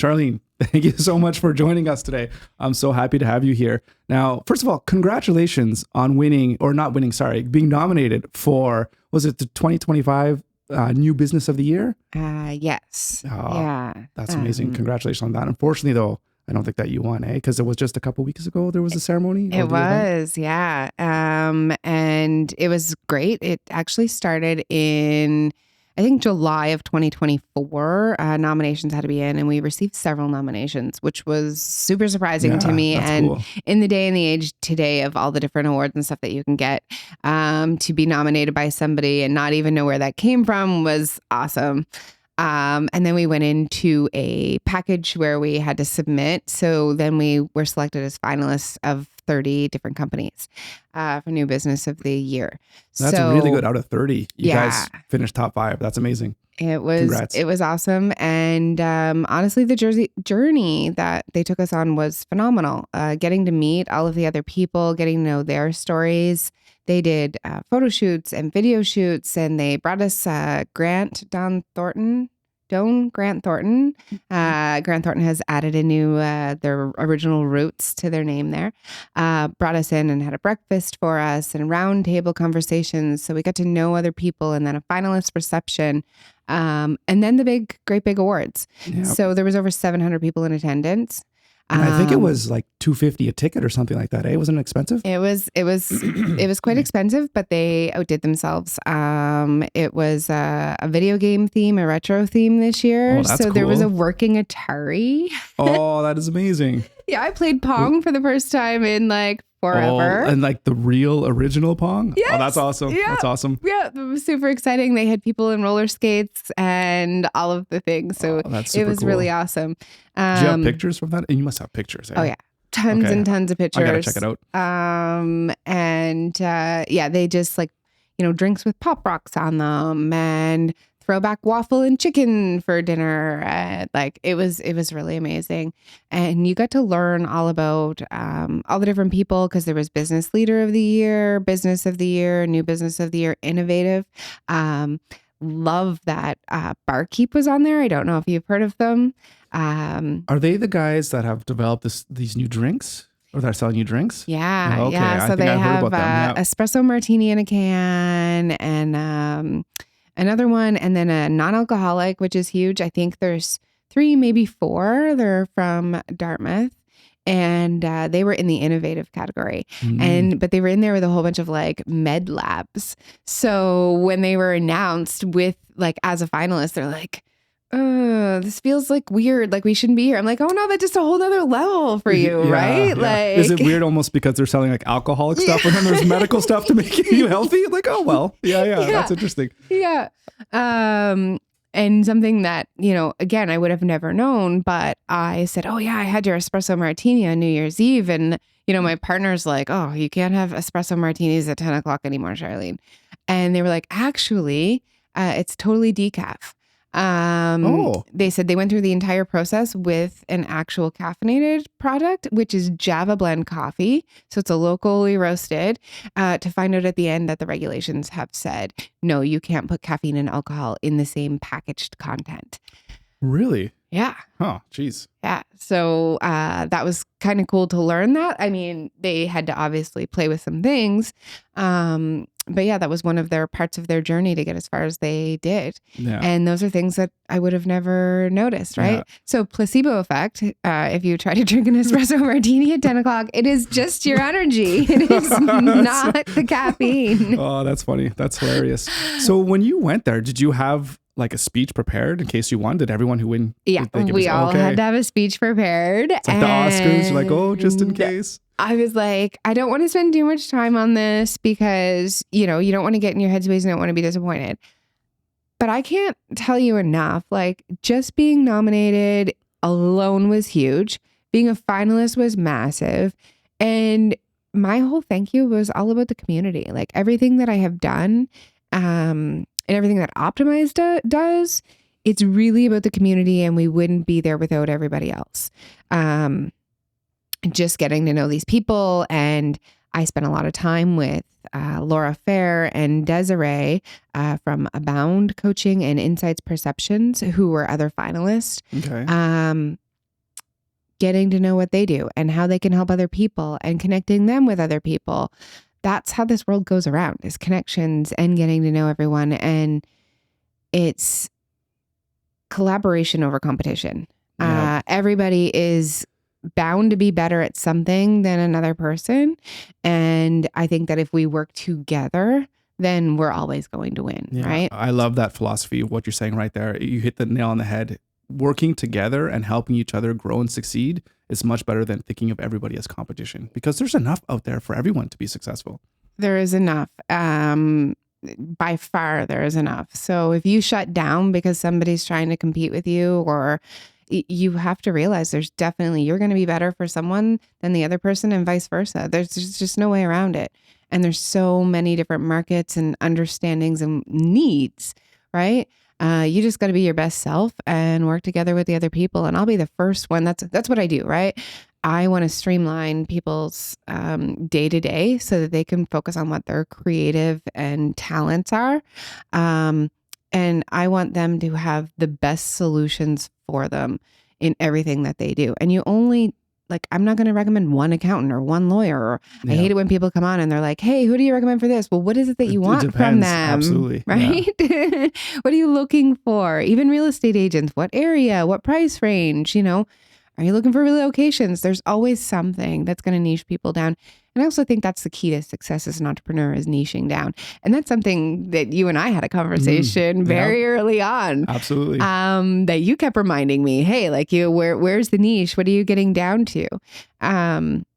Charlene, thank you so much for joining us today. I'm so happy to have you here. Now, first of all, congratulations on winning, or not winning, sorry, being nominated for, was it the 2025 New Business of the Year? Yes. Oh, Yeah. That's amazing. Congratulations on that. Unfortunately, though, I don't think that you won, Because it was just a couple weeks ago there was a ceremony. It was, yeah. And it was great. It actually started in, I think, July of 2024. Nominations had to be in, and we received several nominations, which was super surprising to me. And cool. in the day and the age today of all the different awards and stuff that you can get, to be nominated by somebody and not even know where that came from was awesome. And then we went into a package where we had to submit. So then we were selected as finalists of 30 different companies for New Business of the Year. That's really good. Out of 30, you guys finished top 5. That's amazing. Congrats. It was awesome. And honestly, the journey that they took us on was phenomenal. Getting to meet all of the other people, getting to know their stories. They did photo shoots and video shoots, and they brought us Grant Thornton. Grant Thornton has added a new, their original roots to their name there. Brought us in and had a breakfast for us and round table conversations. So we got to know other people, and then a finalist reception. And then the great big awards. Yep. So there was over 700 people in attendance. And I think it was like $250 a ticket or something like that. Wasn't it expensive? It was quite expensive, but they outdid themselves. It was a video game theme, a retro theme this year. Oh, that's so cool. There was a working Atari. Oh, that is amazing. Yeah, I played Pong for the first time in like forever. Oh, and like the real original Pong? Yes. Oh, that's awesome. Yeah. That's awesome. Yeah, it was super exciting. They had people in roller skates and all of the things. So it was really awesome. Do you have pictures from that? And you must have pictures. Oh, yeah. Tons and tons of pictures. I gotta check it out. They just drinks with Pop Rocks on them and throwback waffle and chicken for dinner. It was really amazing. And you got to learn all about all the different people, because there was Business Leader of the Year, Business of the Year, New Business of the Year, Innovative. Love that Barkeep was on there. I don't know if you've heard of them. Are they the guys that have developed these new drinks? Or they're selling you drinks? Yeah. Okay. Yeah. So they have espresso martini in a can, and another one, and then a non-alcoholic, which is huge. I think there's 3, maybe 4. They're from Dartmouth, and they were in the innovative category. But they were in there with a whole bunch of like med labs. So when they were announced with as a finalist, they're like, this feels like weird. Like we shouldn't be here. I'm like, oh no, that's just a whole nother level for you, right? Yeah. Like, is it weird almost because they're selling like alcoholic stuff and then there's medical stuff to make you healthy? Like, oh well, yeah, that's interesting. Yeah. And something that, again, I would have never known, but I said, oh yeah, I had your espresso martini on New Year's Eve. And, my partner's like, oh, you can't have espresso martinis at 10 o'clock anymore, Charlene. And they were like, actually, it's totally decaf. They said they went through the entire process with an actual caffeinated product, which is Java blend coffee. So it's a locally roasted, to find out at the end that the regulations have said, no, you can't put caffeine and alcohol in the same packaged content. Really? Yeah. Oh, geez. Yeah. So that was kind of cool to learn that. I mean, they had to obviously play with some things. But yeah, that was one of their parts of their journey to get as far as they did. Yeah. And those are things that I would have never noticed, right? Yeah. So placebo effect, if you try to drink an espresso martini at 10 o'clock, it is just your energy. It is not the caffeine. Oh, that's funny. That's hilarious. So when you went there, did you have like a speech prepared in case you won? Did everyone who win? Yeah, we all had to have a speech prepared. It's like the Oscars, you're like, oh, just in case. I was like, I don't want to spend too much time on this because, you don't want to get in your headspace and don't want to be disappointed. But I can't tell you enough. Like, just being nominated alone was huge. Being a finalist was massive. And my whole thank you was all about the community. Like, everything that I have done, and everything that Optimize does, it's really about the community, and we wouldn't be there without everybody else. Just getting to know these people, and I spent a lot of time with Laura Fair and Desiree from Abound Coaching and Insights Perceptions, who were other finalists. Okay. getting to know what they do and how they can help other people and connecting them with other people. That's how this world goes around, is connections and getting to know everyone. And it's collaboration over competition. Yeah. Everybody is bound to be better at something than another person. And I think that if we work together, then we're always going to win, right? I love that philosophy of what you're saying right there. You hit the nail on the head. Working together and helping each other grow and succeed is much better than thinking of everybody as competition, because there's enough out there for everyone to be successful. There is enough. By far, there is enough. So if you shut down because somebody's trying to compete with you, or you have to realize you're going to be better for someone than the other person, and vice versa. There's just no way around it. And there's so many different markets and understandings and needs, right? You just got to be your best self and work together with the other people. And I'll be the first one. That's what I do, right? I want to streamline people's day to day so that they can focus on what their creative and talents are. And I want them to have the best solutions for them in everything that they do. And you only, like, I'm not going to recommend one accountant or one lawyer. Or I hate it when people come on and they're like, hey, who do you recommend for this? Well, what is it that you want from them? Absolutely. Right? Yeah. What are you looking for? Even real estate agents, what area, what price range, are you looking for relocations? There's always something that's going to niche people down. And I also think that's the key to success as an entrepreneur, is niching down. And that's something that you and I had a conversation very early on. Absolutely. That you kept reminding me, hey, like, where's the niche? What are you getting down to?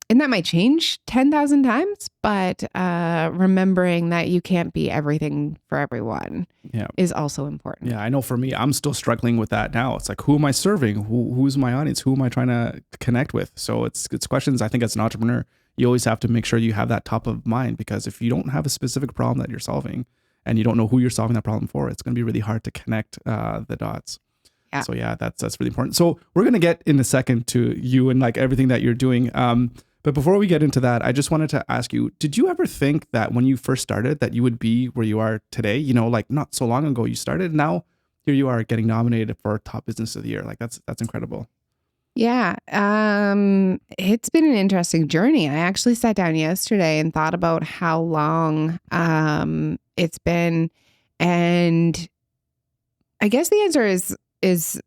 And that might change 10,000 times, but remembering that you can't be everything for everyone is also important. Yeah, I know for me, I'm still struggling with that now. It's like, who am I serving? Who's my audience? Who am I trying to connect with? So it's questions. I think as an entrepreneur, you always have to make sure you have that top of mind, because if you don't have a specific problem that you're solving and you don't know who you're solving that problem for, it's going to be really hard to connect the dots. Yeah. So yeah, that's really important. So we're going to get in a second to you and like everything that you're doing. But before we get into that, I just wanted to ask you, did you ever think that when you first started that you would be where you are today? Like not so long ago you started, now here you are getting nominated for Top Business of the Year. Like that's incredible. Yeah. It's been an interesting journey. I actually sat down yesterday and thought about how long it's been. And I guess the answer is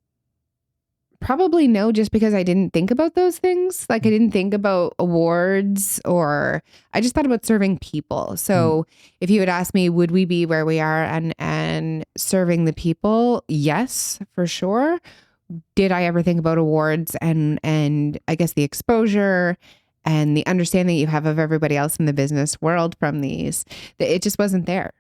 probably no, just because I didn't think about those things. Like, I didn't think about awards, or I just thought about serving people. So if you had asked me, would we be where we are and serving the people? Yes, for sure. Did I ever think about awards and I guess the exposure and the understanding you have of everybody else in the business world from these? It just wasn't there.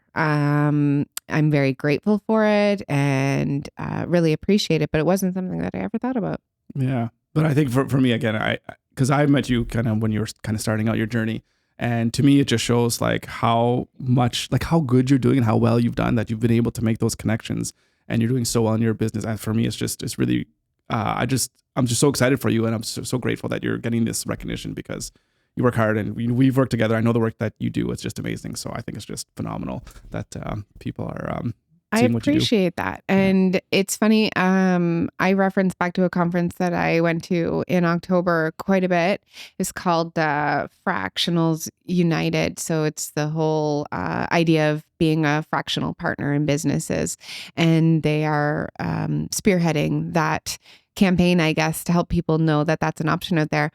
I'm very grateful for it and really appreciate it, but it wasn't something that I ever thought about. Yeah. But I think for me, again, because I met you kind of when you were kind of starting out your journey. And to me, it just shows like how much, like how good you're doing and how well you've done, that you've been able to make those connections and you're doing so well in your business. And for me, it's really, I'm just so excited for you. And I'm so grateful that you're getting this recognition, because you work hard and we've worked together. I know the work that you do. It's just amazing. So I think it's just phenomenal that people are seeing what you do. I appreciate that. And it's funny. I reference back to a conference that I went to in October quite a bit. It's called Fractionals United. So it's the whole idea of being a fractional partner in businesses. And they are spearheading that campaign, I guess, to help people know that that's an option out there.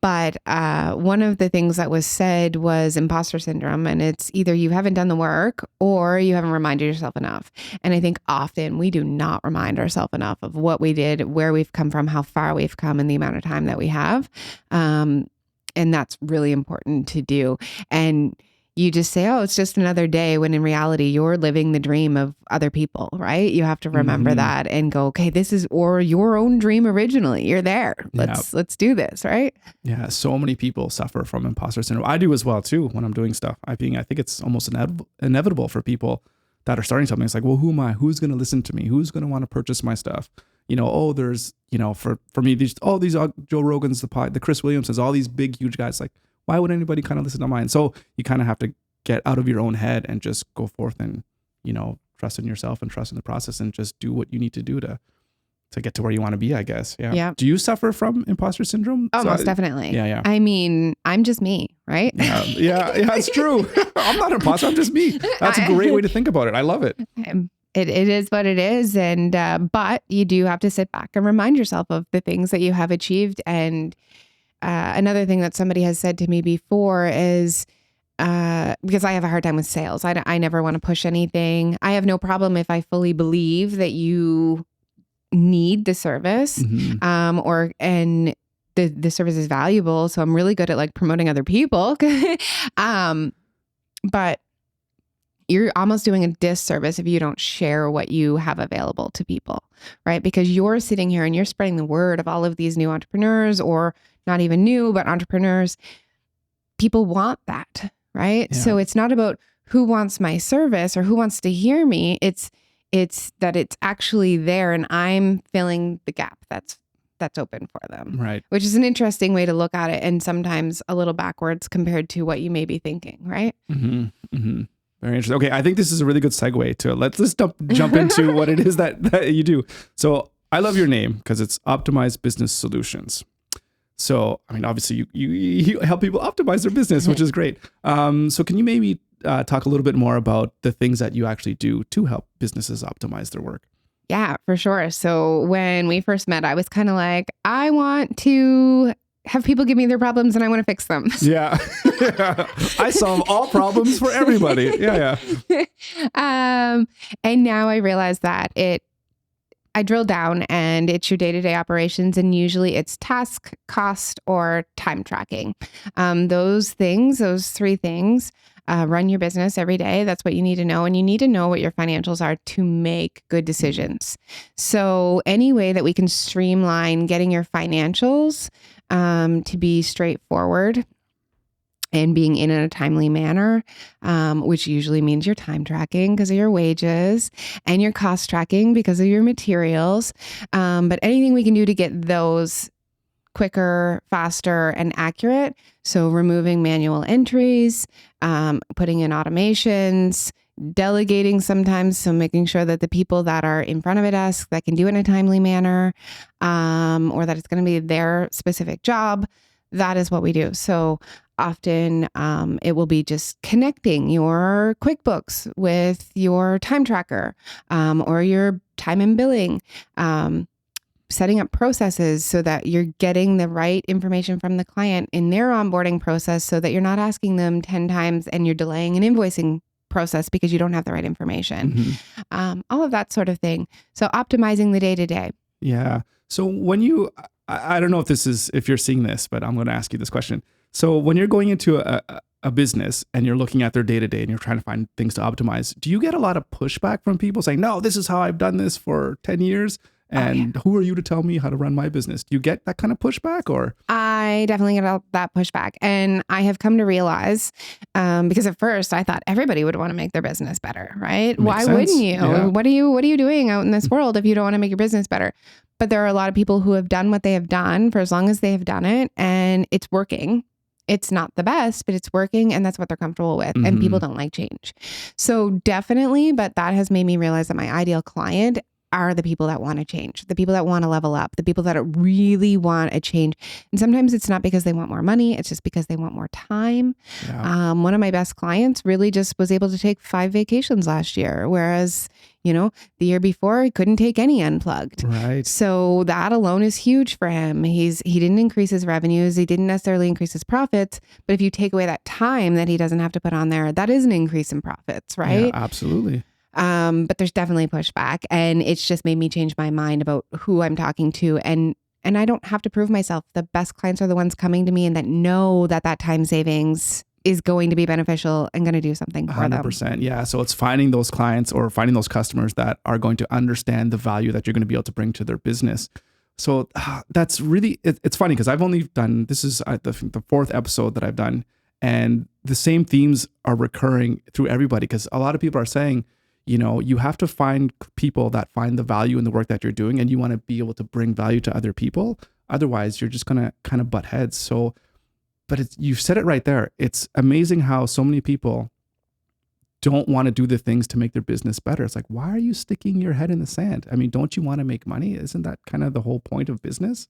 But one of the things that was said was imposter syndrome. And it's either you haven't done the work or you haven't reminded yourself enough. And I think often we do not remind ourselves enough of what we did, where we've come from, how far we've come, and the amount of time that we have. And that's really important to do. And you just say, oh, it's just another day, when in reality, you're living the dream of other people, right? You have to remember that and go, okay, this is or your own dream originally. You're there. Let's do this, right? Yeah. So many people suffer from imposter syndrome. I do as well too when I'm doing stuff. I think it's almost inevitable for people that are starting something. It's like, well, who am I? Who's going to listen to me? Who's going to want to purchase my stuff? There's, for me, these Joe Rogan's, the Chris Williamsons, all these big, huge guys, like, why would anybody kind of listen to mine? So you kind of have to get out of your own head and just go forth and, trust in yourself and trust in the process and just do what you need to do to get to where you want to be, I guess. Yeah. Yeah. Do you suffer from imposter syndrome? Oh, most definitely. Yeah. I mean, I'm just me, right? Yeah, it's true. I'm not an imposter. I'm just me. That's a great way to think about it. I love it. It is what it is. And, but you do have to sit back and remind yourself of the things that you have achieved. And another thing that somebody has said to me before is, because I have a hard time with sales. I never want to push anything. I have no problem if I fully believe that you need the service, and the service is valuable. So I'm really good at like promoting other people. But you're almost doing a disservice if you don't share what you have available to people, right? Because you're sitting here and you're spreading the word of all of these new entrepreneurs, or not even new, but entrepreneurs. People want that, right? Yeah. So it's not about who wants my service or who wants to hear me. It's that it's actually there and I'm filling the gap that's open for them. Right. Which is an interesting way to look at it, and sometimes a little backwards compared to what you may be thinking, right? Very interesting. Okay, I think this is a really good segue to let's jump into what it is that you do. So I love your name because it's Optimized Business Solutions. So, I mean, obviously you help people optimize their business, which is great. So can you maybe talk a little bit more about the things that you actually do to help businesses optimize their work? Yeah, for sure. So when we first met, I was kind of like, I want to have people give me their problems and I want to fix them. Yeah. I solve all problems for everybody. Yeah. And now I realize that I drill down and it's your day-to-day operations, and usually it's task, cost, or time tracking. Those three things, run your business every day. That's what you need to know. And you need to know what your financials are to make good decisions. So any way that we can streamline getting your financials to be straightforward and being in a timely manner, which usually means your time tracking because of your wages, and your cost tracking because of your materials. But anything we can do to get those quicker, faster, and accurate. So removing manual entries, putting in automations, delegating sometimes. So making sure that the people that are in front of a desk that can do it in a timely manner, or that it's going to be their specific job, that is what we do. So often it will be just connecting your QuickBooks with your time tracker, or your time and billing, setting up processes so that you're getting the right information from the client in their onboarding process, so that you're not asking them 10 times and you're delaying an invoicing process because you don't have the right information. All of that sort of thing. So optimizing the day-to-day. Yeah. So when I don't know if you're seeing this, but I'm going to ask you this question. So when you're going into a business and you're looking at their day-to-day and you're trying to find things to optimize, do you get a lot of pushback from people saying, no, this is how I've done this for 10 years? And who are you to tell me how to run my business? Do you get that kind of pushback, or? I definitely get that pushback. And I have come to realize, because at first I thought everybody would want to make their business better, right? Why wouldn't you? Yeah. What are you doing out in this world if you don't want to make your business better? But there are a lot of people who have done what they have done for as long as they have done it, and it's working. It's not the best, but it's working, and that's what they're comfortable with. And people don't like change. So definitely, but that has made me realize that my ideal client are the people that want to change, the people that want to level up, the people that really want a change. And sometimes it's not because they want more money. It's just because they want more time. Yeah. One of my best clients really just was able to take 5 vacations last year, whereas, the year before he couldn't take any unplugged. Right. So that alone is huge for him. He didn't increase his revenues. He didn't necessarily increase his profits. But if you take away that time that he doesn't have to put on there, that is an increase in profits, right? Yeah, absolutely. But there's definitely pushback, and it's just made me change my mind about who I'm talking to. And I don't have to prove myself. The best clients are the ones coming to me and that know that time savings is going to be beneficial and going to do something for 100%. them. Yeah. So it's finding those clients or finding those customers that are going to understand the value that you're going to be able to bring to their business. So that's really, it's funny because I've only done, this is the 4th episode that I've done, and the same themes are recurring through everybody, because a lot of people are saying, you have to find people that find the value in the work that you're doing, and you want to be able to bring value to other people. Otherwise, you're just going to kind of butt heads. So, but you've said it right there. It's amazing how so many people don't want to do the things to make their business better. It's like, why are you sticking your head in the sand? I mean, don't you want to make money? Isn't that kind of the whole point of business?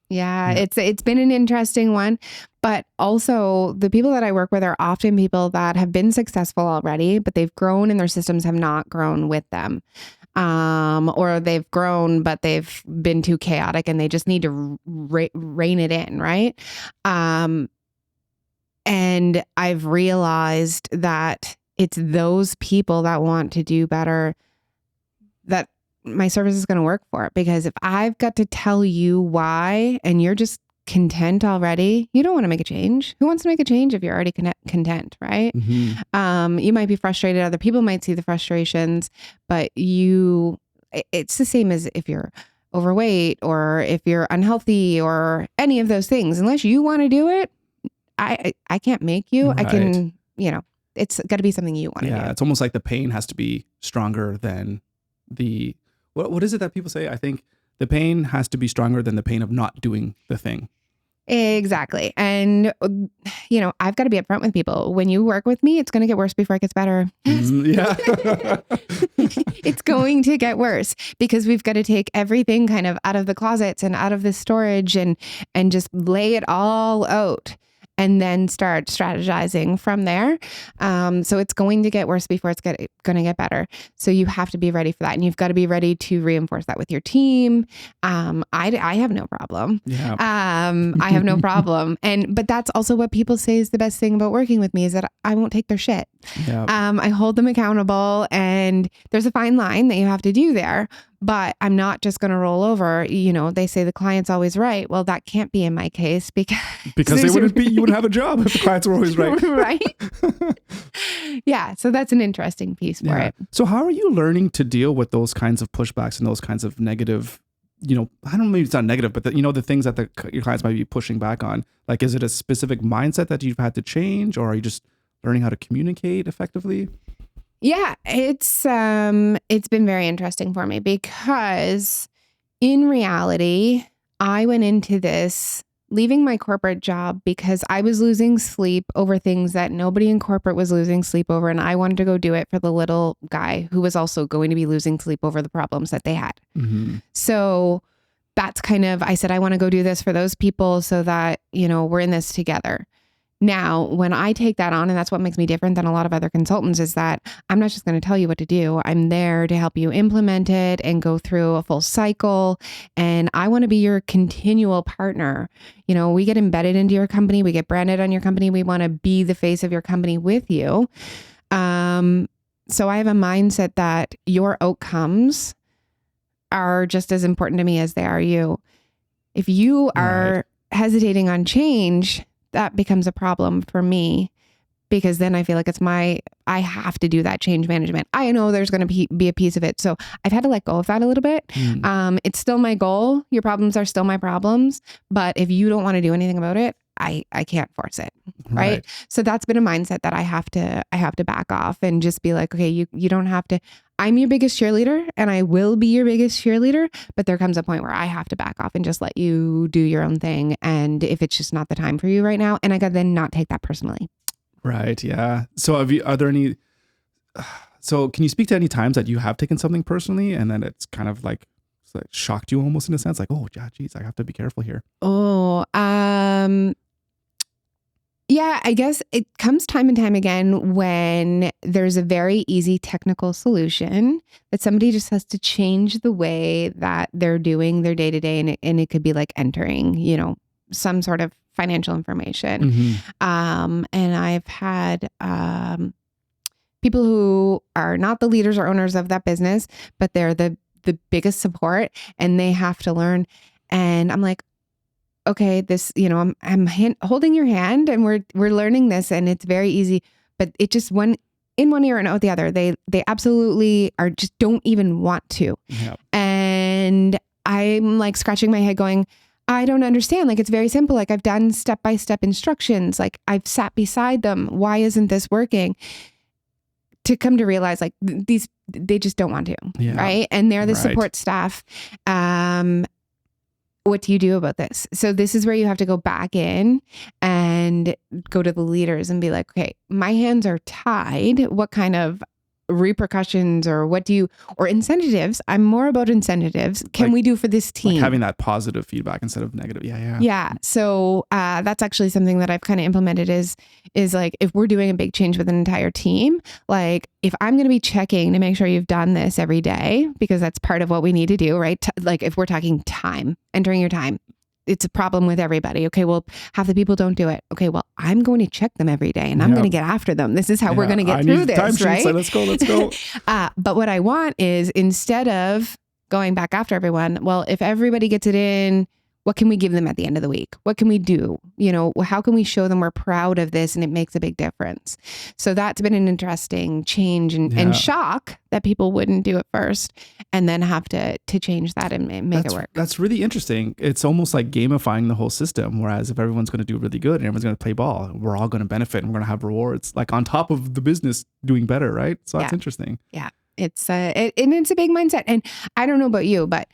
Yeah, it's been an interesting one, but also the people that I work with are often people that have been successful already, but they've grown and their systems have not grown with them. Or they've grown, but they've been too chaotic and they just need to rein it in, right? And I've realized that it's those people that want to do better that my service is going to work for. Because if I've got to tell you why and you're just content already, you don't want to make a change. Who wants to make a change if you're already content, right? Mm-hmm. You might be frustrated. Other people might see the frustrations, but it's the same as if you're overweight or if you're unhealthy or any of those things. Unless you want to do it, I can't make you. Right. I can, it's got to be something you want to do. Yeah, it's almost like the pain has to be stronger than the, what is it that people say? I think the pain has to be stronger than the pain of not doing the thing. Exactly. And, I've got to be upfront with people. When you work with me, it's going to get worse before it gets better. Yeah. It's going to get worse because we've got to take everything kind of out of the closets and out of the storage and just lay it all out and then start strategizing from there. So it's going to get worse before it's going to get better. So you have to be ready for that. And you've got to be ready to reinforce that with your team. I have no problem. Yeah. I have no problem. But that's also what people say is the best thing about working with me is that I won't take their shit. Yeah. I hold them accountable, and there's a fine line that you have to do there, but I'm not just going to roll over. They say the client's always right. Well, that can't be in my case because you wouldn't have a job if the clients were always right. Right. Yeah. So that's an interesting piece for it. So how are you learning to deal with those kinds of pushbacks and those kinds of negative, I don't know, maybe it's not negative, but the things that your clients might be pushing back on? Like, is it a specific mindset that you've had to change, or are you just learning how to communicate effectively? Yeah, it's been very interesting for me because in reality, I went into this leaving my corporate job because I was losing sleep over things that nobody in corporate was losing sleep over. And I wanted to go do it for the little guy who was also going to be losing sleep over the problems that they had. Mm-hmm. So that's I said, I want to go do this for those people so that, we're in this together. Now, when I take that on, and that's what makes me different than a lot of other consultants, is that I'm not just going to tell you what to do. I'm there to help you implement it and go through a full cycle. And I want to be your continual partner. We get embedded into your company. We get branded on your company. We want to be the face of your company with you. So I have a mindset that your outcomes are just as important to me as they are you. If you are hesitating on change, that becomes a problem for me because then I feel like I have to do that change management. I know there's going to be a piece of it. So I've had to let go of that a little bit. It's still my goal. Your problems are still my problems. But if you don't want to do anything about it, I can't force it. Right. So that's been a mindset that I have to back off and just be like, okay, you don't have to. I'm your biggest cheerleader and I will be your biggest cheerleader, but there comes a point where I have to back off and just let you do your own thing. And if it's just not the time for you right now, and I got to then not take that personally. Right. Yeah. So are there any, so can you speak to any times that you have taken something personally and then it's kind of like shocked you almost in a sense, like, oh yeah, geez, I have to be careful here. Yeah, I guess it comes time and time again when there's a very easy technical solution that somebody just has to change the way that they're doing their day to day. And it could be like entering, some sort of financial information. Mm-hmm. And I've had people who are not the leaders or owners of that business, but they're the biggest support and they have to learn. And I'm like, okay, this, I'm holding your hand and we're learning this and it's very easy, but it just in one ear and out the other. They absolutely are just don't even want to. Yep. And I'm like scratching my head going, I don't understand. Like, it's very simple. Like, I've done step-by-step instructions. Like, I've sat beside them. Why isn't this working? To come to realize like they just don't want to. Yeah. Right. And they're the support staff. what do you do about this? So this is where you have to go back in and go to the leaders and be like, okay, my hands are tied. What kind of repercussions or or incentives? I'm more about incentives. Can we do for this team? Like having that positive feedback instead of negative. Yeah. Yeah. So that's actually something that I've kind of implemented is like, if we're doing a big change with an entire team, like if I'm going to be checking to make sure you've done this every day, because that's part of what we need to do, right? Like if we're talking time, entering your time, it's a problem with everybody. Okay, well, half the people don't do it. Okay, well, I'm going to check them every day and I'm going to get after them. This is how we're going to get through this, right? Let's go. But what I want is, instead of going back after everyone, well, if everybody gets it in, what can we give them at the end of the week? What can we do? How can we show them we're proud of this and it makes a big difference? So that's been an interesting change and shock that people wouldn't do it first and then have to change that and make it work. That's really interesting. It's almost like gamifying the whole system. Whereas if everyone's going to do really good and everyone's going to play ball, we're all going to benefit and we're going to have rewards like on top of the business doing better, right? So that's interesting. Yeah. It's a big mindset. And I don't know about you, but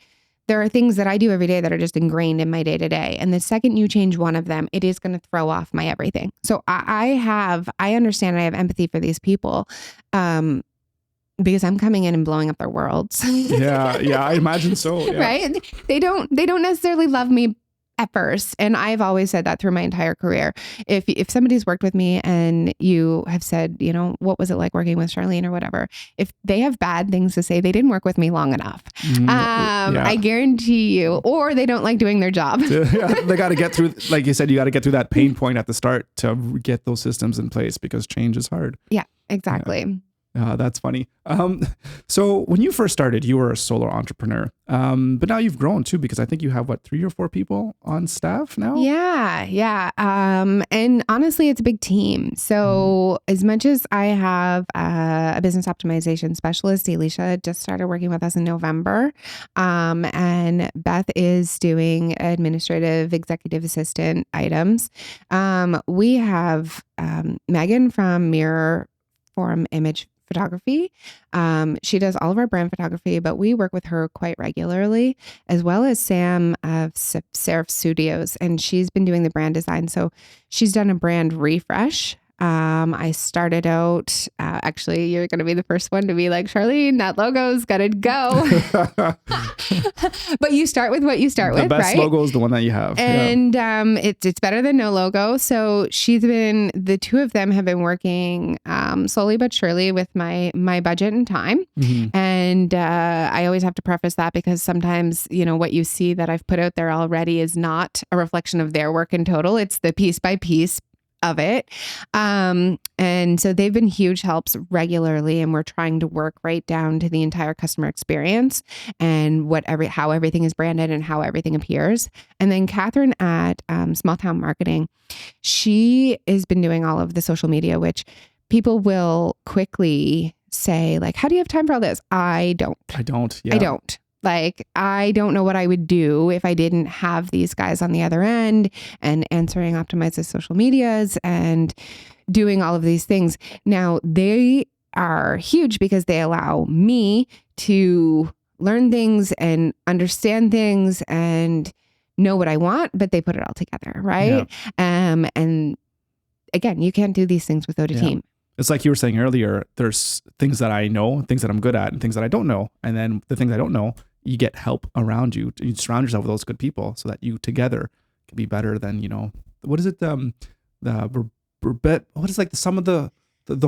there are things that I do every day that are just ingrained in my day to day. And the second you change one of them, it is going to throw off my everything. So I understand, I have empathy for these people, because I'm coming in and blowing up their worlds. Yeah, I imagine so. Yeah. Right? They don't necessarily love me at first. And I've always said that through my entire career. If somebody's worked with me and you have said, what was it like working with Charlene or whatever, if they have bad things to say, they didn't work with me long enough. I guarantee you, or they don't like doing their job. They got to get through, like you said, you got to get through that pain point at the start to get those systems in place because change is hard. Yeah, exactly. That's funny. So when you first started, you were a solo entrepreneur, but now you've grown too, because I think you have 3 or 4 people on staff now? Yeah. And honestly, it's a big team. So as much as I have a business optimization specialist, Alicia just started working with us in November. And Beth is doing administrative executive assistant items. We have Megan from Mirror Form Image Photography. She does all of our brand photography, but we work with her quite regularly, as well as Sam of Seraph Studios, and she's been doing the brand design. So she's done a brand refresh. I started out, actually, you're going to be the first one to be like, Charlene, that logo's got to go. But you start with what you start with, right? The best logo is the one that you have. And it's better than no logo. So the two of them have been working slowly but surely with my budget and time. Mm-hmm. And I always have to preface that because sometimes, what you see that I've put out there already is not a reflection of their work in total. It's the piece by piece of it. And so they've been huge helps regularly, and we're trying to work right down to the entire customer experience and how everything is branded and how everything appears. And then Catherine at Small Town Marketing, she has been doing all of the social media, which people will quickly say like, how do you have time for all this? I don't. Yeah. I don't. Like, I don't know what I would do if I didn't have these guys on the other end and answering Optimize's social medias and doing all of these things. Now, they are huge because they allow me to learn things and understand things and know what I want, but they put it all together, right? Yeah. And again, you can't do these things without a team. It's like you were saying earlier, there's things that I know, things that I'm good at, and things that I don't know. And then the things I don't know, you get help around you. You surround yourself with those good people so that you together can be better than, what is it? What is like the sum of the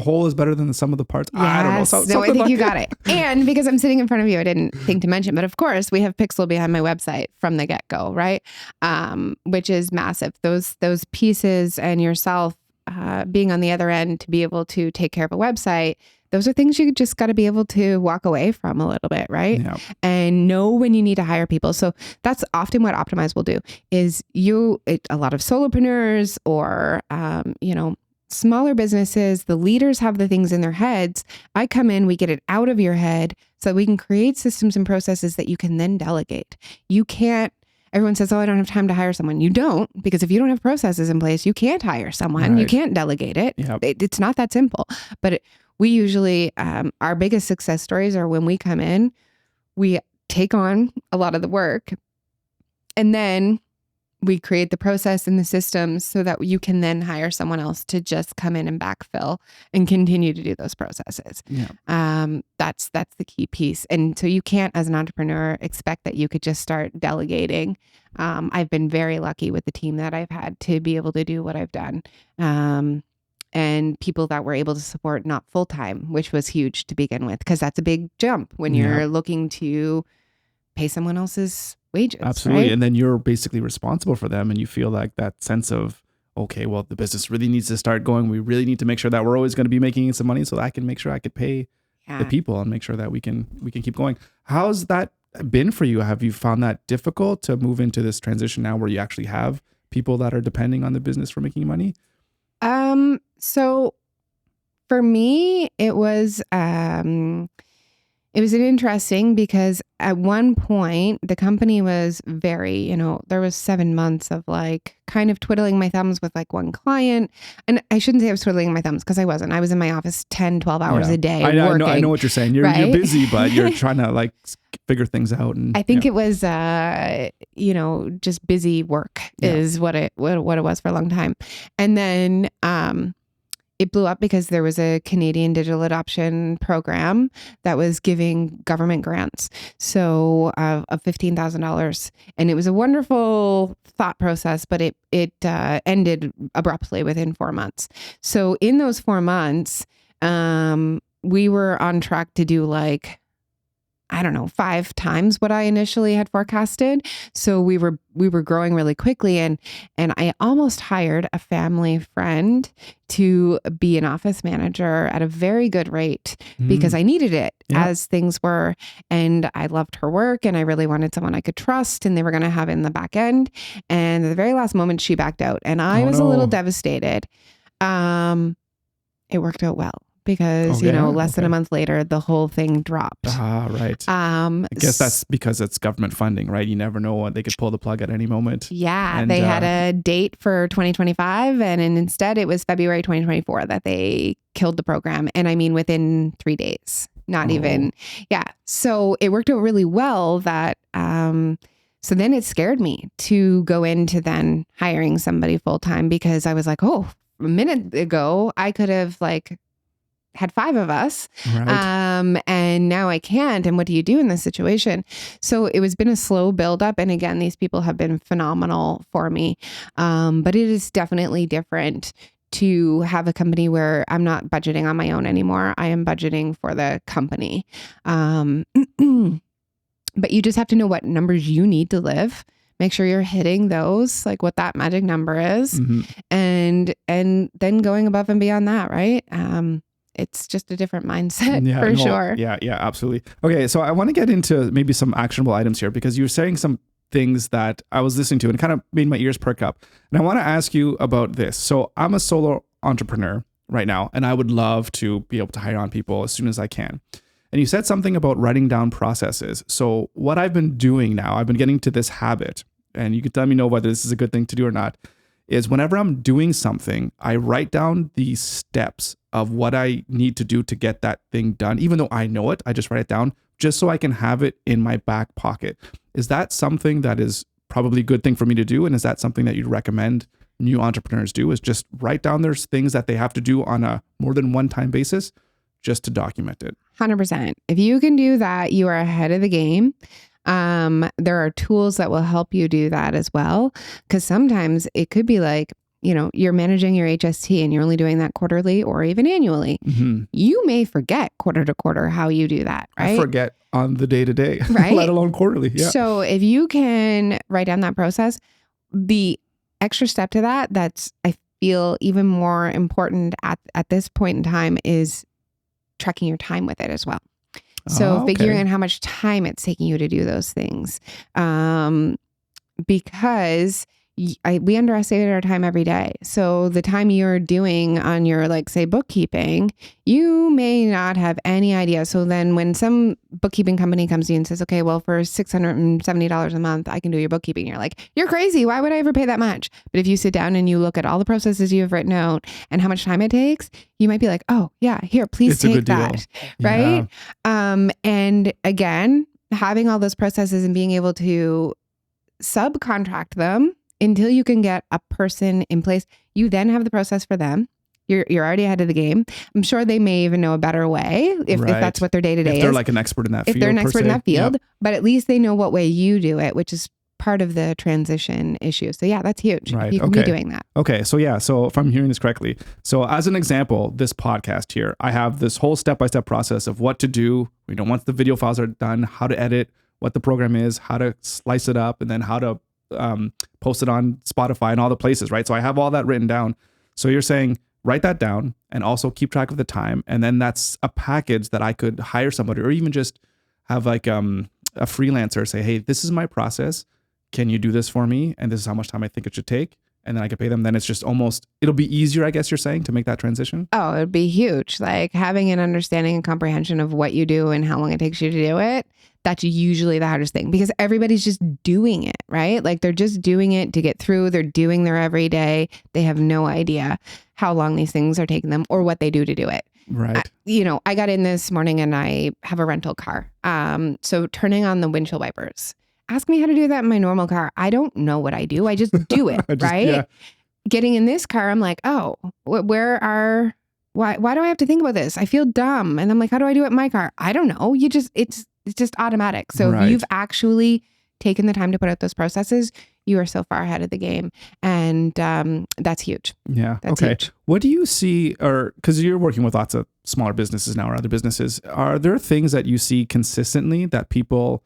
whole is better than the sum of the parts? Yes. I don't know. No, I think you got it. And because I'm sitting in front of you, I didn't think to mention, but of course we have Pixel behind my website from the get-go, right? Which is massive. Those pieces and yourself being on the other end to be able to take care of a website, those are things you just got to be able to walk away from a little bit, right? Yeah. And know when you need to hire people. So that's often what Optimize will do is a lot of solopreneurs or, smaller businesses, the leaders have the things in their heads. I come in, we get it out of your head so we can create systems and processes that you can then delegate. You can't. Everyone says, I don't have time to hire someone. You don't, because if you don't have processes in place, you can't hire someone. Right. You can't delegate it. Yep. It's not that simple. But we usually, our biggest success stories are when we come in, we take on a lot of the work And then we create the process and the systems so that you can then hire someone else to just come in and backfill and continue to do those processes. Yeah. That's the key piece. And so you can't, as an entrepreneur, expect that you could just start delegating. I've been very lucky with the team that I've had to be able to do what I've done. And people that were able to support not full time, which was huge to begin with, because that's a big jump when you're looking to pay someone else's wages. Absolutely. Right? And then you're basically responsible for them. And you feel like that sense of, okay, well, the business really needs to start going. We really need to make sure that we're always going to be making some money so that I can make sure I could pay the people and make sure that we can keep going. How's that been for you? Have you found that difficult to move into this transition now where you actually have people that are depending on the business for making money? So for me, it was interesting because at one point the company was very, there was 7 months of like kind of twiddling my thumbs with like one client. And I shouldn't say I was twiddling my thumbs because I wasn't. I was in my office 10, 12 hours a day working. I know what you're saying. You're busy, but you're trying to like figure things out. And I think it was, just busy work is what it was for a long time. And then, it blew up because there was a Canadian digital adoption program that was giving government grants. So of $15,000. And it was a wonderful thought process, but it ended abruptly within 4 months. So in those 4 months, we were on track to do 5 times what I initially had forecasted. So we were growing really quickly, and I almost hired a family friend to be an office manager at a very good rate because I needed it as things were, and I loved her work, and I really wanted someone I could trust, and they were going to have in the back end. And at the very last moment, she backed out, and I was a little devastated. It worked out well. Because, less than a month later, the whole thing dropped. Right. I guess that's because it's government funding, right? You never know when they could pull the plug at any moment. Yeah. And they had a date for 2025 and instead it was February 2024 that they killed the program. And I mean, within 3 days, not even. Yeah. So it worked out really well that, so then it scared me to go into then hiring somebody full time because I was like, a minute ago, I could have had 5 of us. Right. And now I can't. And what do you do in this situation? So it was been a slow buildup. And again, these people have been phenomenal for me. But it is definitely different to have a company where I'm not budgeting on my own anymore. I am budgeting for the company. But you just have to know what numbers you need to live. Make sure you're hitting those, like what that magic number is. And then going above and beyond that, right? It's just a different mindset sure. Yeah, absolutely. Okay, so I want to get into maybe some actionable items here because you were saying some things that I was listening to and kind of made my ears perk up. And I want to ask you about this. So I'm a solo entrepreneur right now, and I would love to be able to hire on people as soon as I can. And you said something about writing down processes. So what I've been doing now, I've been getting to this habit, and you can tell me whether this is a good thing to do or not, is whenever I'm doing something, I write down the steps of what I need to do to get that thing done. Even though I know it, I just write it down just so I can have it in my back pocket. Is that something that is probably a good thing for me to do? And is that something that you'd recommend new entrepreneurs do, is just write down there's things that they have to do on a more than one time basis just to document it? 100%. If you can do that, you are ahead of the game. There are tools that will help you do that as well. Because sometimes it could be like, you're managing your HST and you're only doing that quarterly or even annually. You may forget quarter to quarter how you do that, right? I forget on the day to day, right? Let alone quarterly. Yeah. So if you can write down that process, the extra step to that's, I feel, even more important at this point in time is tracking your time with it as well. So figuring out how much time it's taking you to do those things. Because we underestimate our time every day. So the time you're doing on your, say, bookkeeping, you may not have any idea. So then when some bookkeeping company comes to you and says, okay, well, for $670 a month, I can do your bookkeeping. You're like, you're crazy. Why would I ever pay that much? But if you sit down and you look at all the processes you've written out and how much time it takes, you might be like, oh yeah, here, please take that. Right. Yeah. And again, having all those processes and being able to subcontract them until you can get a person in place. You then have the process for them. You're already ahead of the game. I'm sure they may even know a better way if that's what their day-to-day is. If they're like an expert in that field. If they're an expert in that field, but at least they know what way you do it, which is part of the transition issue. So yeah, that's huge. Right. You can be doing that. Okay. So yeah. So if I'm hearing this correctly, so as an example, this podcast here, I have this whole step-by-step process of what to do. Once the video files are done, how to edit, what the program is, how to slice it up, and then how to post it on Spotify and all the places, right? So I have all that written down. So you're saying write that down and also keep track of the time. And then that's a package that I could hire somebody or even just have like a freelancer say, hey, this is my process. Can you do this for me? And this is how much time I think it should take. And then I could pay them. Then it's just it'll be easier, I guess you're saying, to make that transition. Oh, it'd be huge. Like having an understanding and comprehension of what you do and how long it takes you to do it. That's usually the hardest thing because everybody's just doing it, right? Like they're just doing it to get through. They're doing their everyday. They have no idea how long these things are taking them or what they do to do it. Right. I got in this morning and I have a rental car. So turning on the windshield wipers. Ask me how to do that in my normal car. I don't know what I do. I just do it, right? Yeah. Getting in this car, I'm like, oh, why do I have to think about this? I feel dumb. And I'm like, how do I do it in my car? I don't know. It's just automatic. So if you've actually taken the time to put out those processes, you are so far ahead of the game. And that's huge. Yeah. That's huge. What do you see, or because you're working with lots of smaller businesses now or other businesses, are there things that you see consistently that people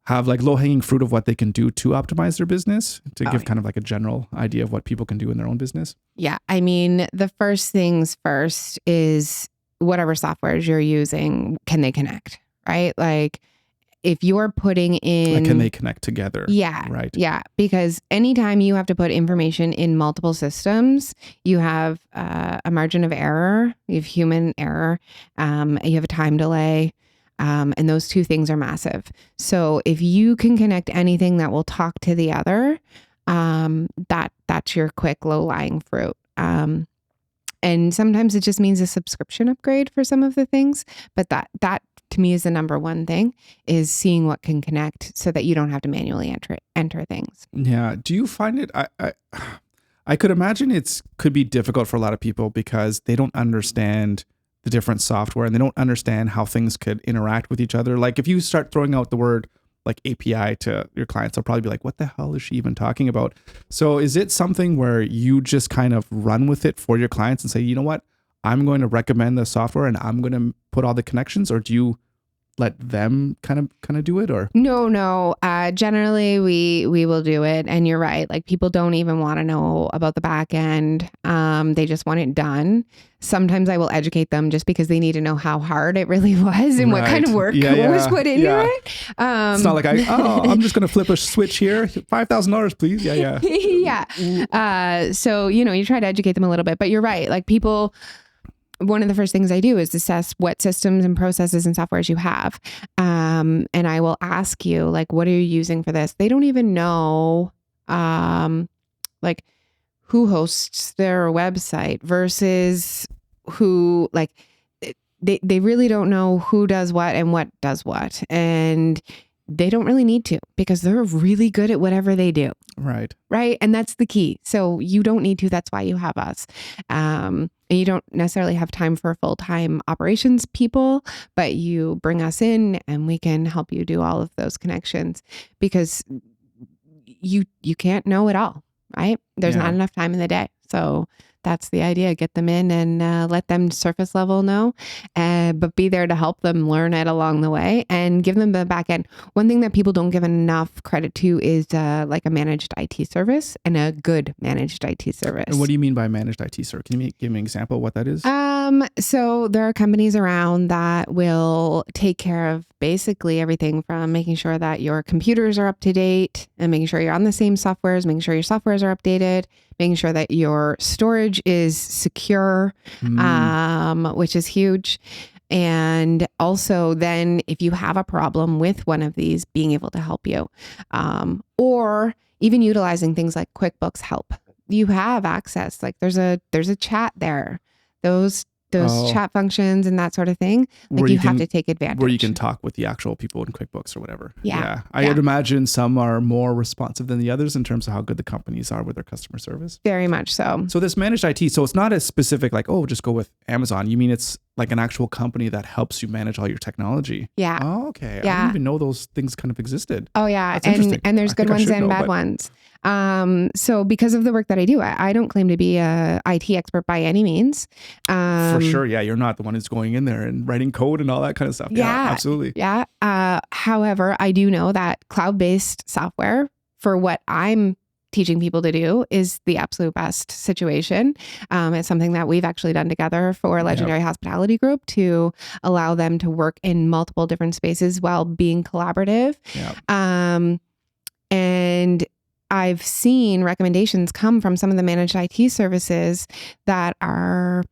have like low-hanging fruit of what they can do to optimize their business, to give kind of like a general idea of what people can do in their own business? Yeah. I mean, the first things first is whatever softwares you're using, can they connect, right? Like if you're putting in... Like, can they connect together? Yeah. Right. Yeah. Because anytime you have to put information in multiple systems, you have a margin of error, you have human error, you have a time delay. And those two things are massive. So if you can connect anything that will talk to the other, that's your quick low-lying fruit. And sometimes it just means a subscription upgrade for some of the things. But that to me is the number one thing, is seeing what can connect so that you don't have to manually enter things. Yeah. Do you find it? I could imagine could be difficult for a lot of people because they don't understand the different software and they don't understand how things could interact with each other. Like if you start throwing out the word like API to your clients, they'll probably be like, what the hell is she even talking about? So is it something where you just kind of run with it for your clients and say, you know what, I'm going to recommend the software and I'm going to put all the connections, or do you let them kind of do it? Or no. Generally we will do it. And you're right. Like people don't even want to know about the back end. They just want it done. Sometimes I will educate them just because they need to know how hard it really was and what kind of work was put into it. It's not like I'm just going to flip a switch here. $5,000, please. Yeah. Yeah. So, you try to educate them a little bit, but you're right. Like people, one of the first things I do is assess what systems and processes and softwares you have. And I will ask you, like, what are you using for this? They don't even know, like, who hosts their website versus who, like, they really don't know who does what and what does what. And they don't really need to because they're really good at whatever they do. Right. Right. And that's the key. So you don't need to. That's why you have us. And you don't necessarily have time for full-time operations people, but you bring us in and we can help you do all of those connections because you can't know it all. Right. There's not enough time in the day. So that's the idea. Get them in and let them surface level know, but be there to help them learn it along the way and give them the back end. One thing that people don't give enough credit to is like a managed IT service and a good managed IT service. And what do you mean by managed IT service? Can you give me an example of what that is? So there are companies around that will take care of basically everything from making sure that your computers are up to date and making sure you're on the same softwares, making sure your softwares are updated, making sure that your storage is secure, which is huge. And also then if you have a problem with one of these, being able to help you, or even utilizing things like QuickBooks Help. You have access, like there's a chat there. Those those chat functions and that sort of thing. Like you have to take advantage. Where you can talk with the actual people in QuickBooks or whatever. Yeah. I would imagine some are more responsive than the others in terms of how good the companies are with their customer service. Very much so. So this managed IT, so it's not as specific like, oh, just go with Amazon. You mean it's like an actual company that helps you manage all your technology? Yeah. Oh, okay. Yeah. I didn't even know those things kind of existed. Oh yeah. That's interesting. And there's good ones and bad ones. So because of the work that I do, I don't claim to be a IT expert by any means. For sure. Yeah. You're not the one who's going in there and writing code and all that kind of stuff. Yeah, absolutely. Yeah. However, I do know that cloud-based software for what I'm teaching people to do is the absolute best situation. It's something that we've actually done together for Legendary Hospitality Group to allow them to work in multiple different spaces while being collaborative. And I've seen recommendations come from some of the managed IT services that are,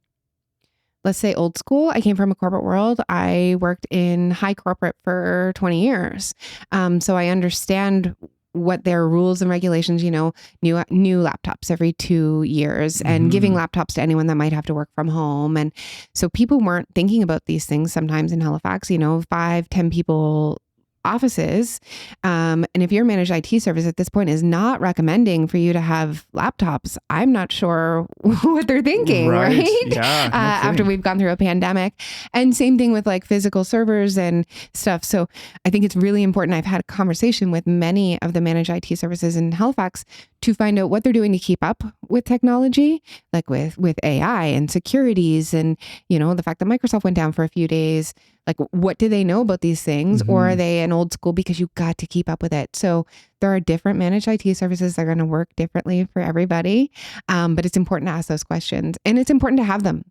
let's say, old school. I came from a corporate world. I worked in high corporate for 20 years. So I understand what their rules and regulations, new laptops every 2 years and giving laptops to anyone that might have to work from home. And so people weren't thinking about these things sometimes in Halifax, 5-10 people offices. And if your managed IT service at this point is not recommending for you to have laptops, I'm not sure what they're thinking, right? Yeah, after we've gone through a pandemic. And same thing with like physical servers and stuff. So I think it's really important. I've had a conversation with many of the managed IT services in Halifax to find out what they're doing to keep up with technology, like with AI and securities and, the fact that Microsoft went down for a few days. Like, what do they know about these things? Or are they an old school because you got to keep up with it? So there are different managed IT services that are going to work differently for everybody. But it's important to ask those questions and it's important to have them.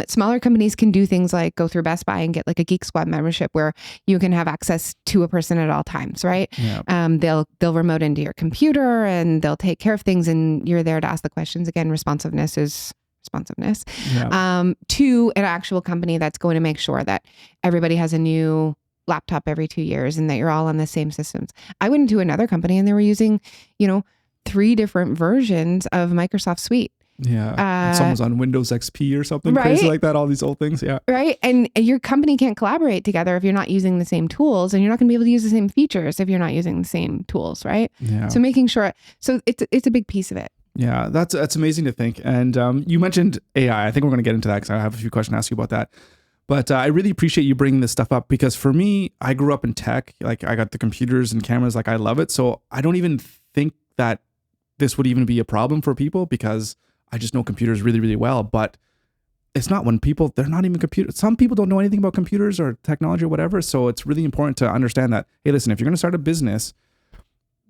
Smaller companies can do things like go through Best Buy and get like a Geek Squad membership where you can have access to a person at all times, right? They'll remote into your computer and they'll take care of things and you're there to ask the questions. Again, responsiveness is responsiveness. To an actual company that's going to make sure that everybody has a new laptop every 2 years and that you're all on the same systems. I went into another company and they were using, 3 different versions of Microsoft Suite. Someone's on Windows XP or something crazy like that, all these old things. Right. And your company can't collaborate together if you're not using the same tools, and you're not going to be able to use the same features if you're not using the same tools. Right. So making sure, so it's a big piece of it. Yeah, that's amazing to think. And you mentioned AI. I think we're going to get into that because I have a few questions to ask you about that. But I really appreciate you bringing this stuff up because for me, I grew up in tech. Like I got the computers and cameras. Like I love it. So I don't even think that this would even be a problem for people because I just know computers really, really well. But it's not when people, they're not even computers. Some people don't know anything about computers or technology or whatever. So it's really important to understand that, hey, listen, if you're going to start a business,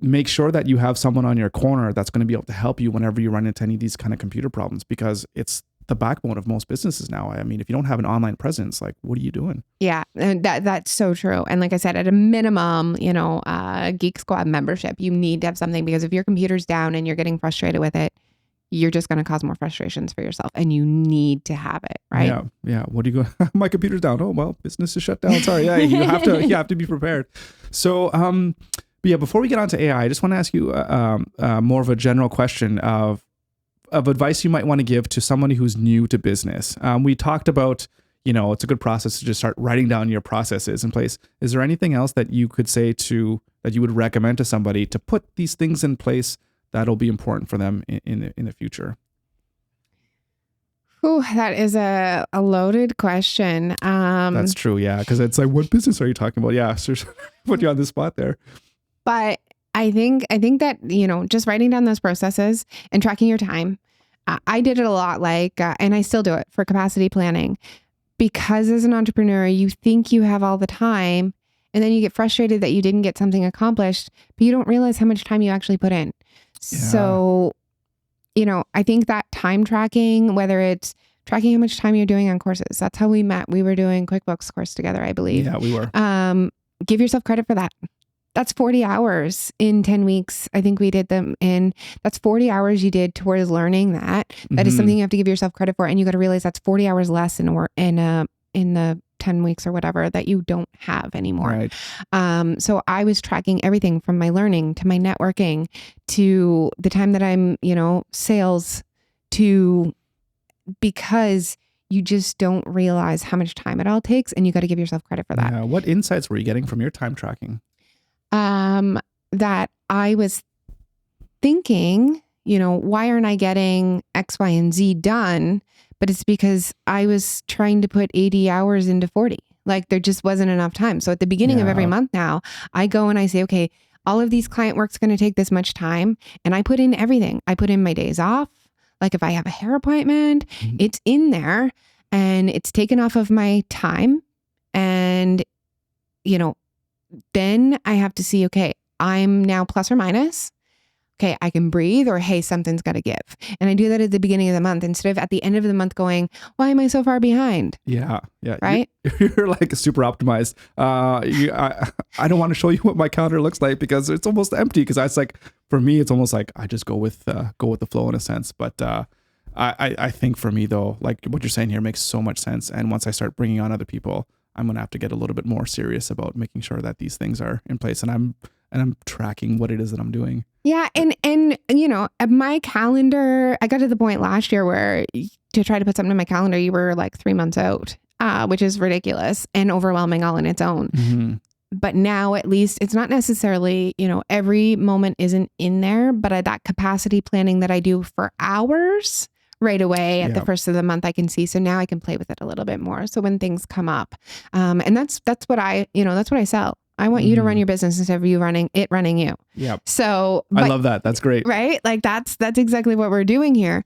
make sure that you have someone on your corner that's going to be able to help you whenever you run into any of these kind of computer problems, because it's the backbone of most businesses now. I mean, if you don't have an online presence, like what are you doing? Yeah, and that's so true. And like I said, at a minimum, Geek Squad membership, you need to have something, because if your computer's down and you're getting frustrated with it, you're just going to cause more frustrations for yourself, and you need to have it, right? Yeah. What do you go? My computer's down. Oh, well, business is shut down. Sorry. Yeah, you have to be prepared. So, but yeah, before we get on to AI, I just want to ask you more of a general question of advice you might want to give to somebody who's new to business. We talked about, it's a good process to just start writing down your processes in place. Is there anything else that you could say that you would recommend to somebody to put these things in place that'll be important for them in the future? Oh, that is a loaded question. That's true. Yeah. Because it's like, what business are you talking about? Yeah. So put you on the spot there. But I think that, just writing down those processes and tracking your time. I did it a lot and I still do it for capacity planning, because as an entrepreneur, you think you have all the time and then you get frustrated that you didn't get something accomplished, but you don't realize how much time you actually put in. Yeah. So, I think that time tracking, whether it's tracking how much time you're doing on courses, that's how we met. We were doing QuickBooks course together, I believe. Yeah, we were. Give yourself credit for that. That's 40 hours in 10 weeks. I think we did them in. That's 40 hours you did towards learning that. That is something you have to give yourself credit for. And you got to realize that's 40 hours less in the 10 weeks or whatever that you don't have anymore. Right. So I was tracking everything from my learning to my networking to the time that I'm, sales to, because you just don't realize how much time it all takes, and you got to give yourself credit for that. Yeah. What insights were you getting from your time tracking? That I was thinking, why aren't I getting X, Y, and Z done? But it's because I was trying to put 80 hours into 40. Like there just wasn't enough time. So at the beginning of every month now, I go and I say, okay, all of these client work's going to take this much time. And I put in everything. I put in my days off. Like if I have a hair appointment, it's in there and it's taken off of my time. And, then I have to see, okay, I'm now plus or minus. Okay, I can breathe, or hey, something's got to give. And I do that at the beginning of the month instead of at the end of the month going, why am I so far behind? Yeah. Right? You're like super optimized. I don't want to show you what my calendar looks like because it's almost empty. Because it's like, for me, it's almost like I just go with the flow in a sense. But I think for me though, like what you're saying here makes so much sense. And once I start bringing on other people, I'm going to have to get a little bit more serious about making sure that these things are in place. And I'm tracking what it is that I'm doing. Yeah. And at my calendar, I got to the point last year where to try to put something in my calendar, you were like 3 months out, which is ridiculous and overwhelming all in its own. Mm-hmm. But now at least it's not necessarily, every moment isn't in there, but that capacity planning that I do for hours right away at the first of the month, I can see. So now I can play with it a little bit more. So when things come up, and that's what that's what I sell. I want you to run your business instead of you running you. Yeah. So I love that. That's great. Right? Like that's exactly what we're doing here.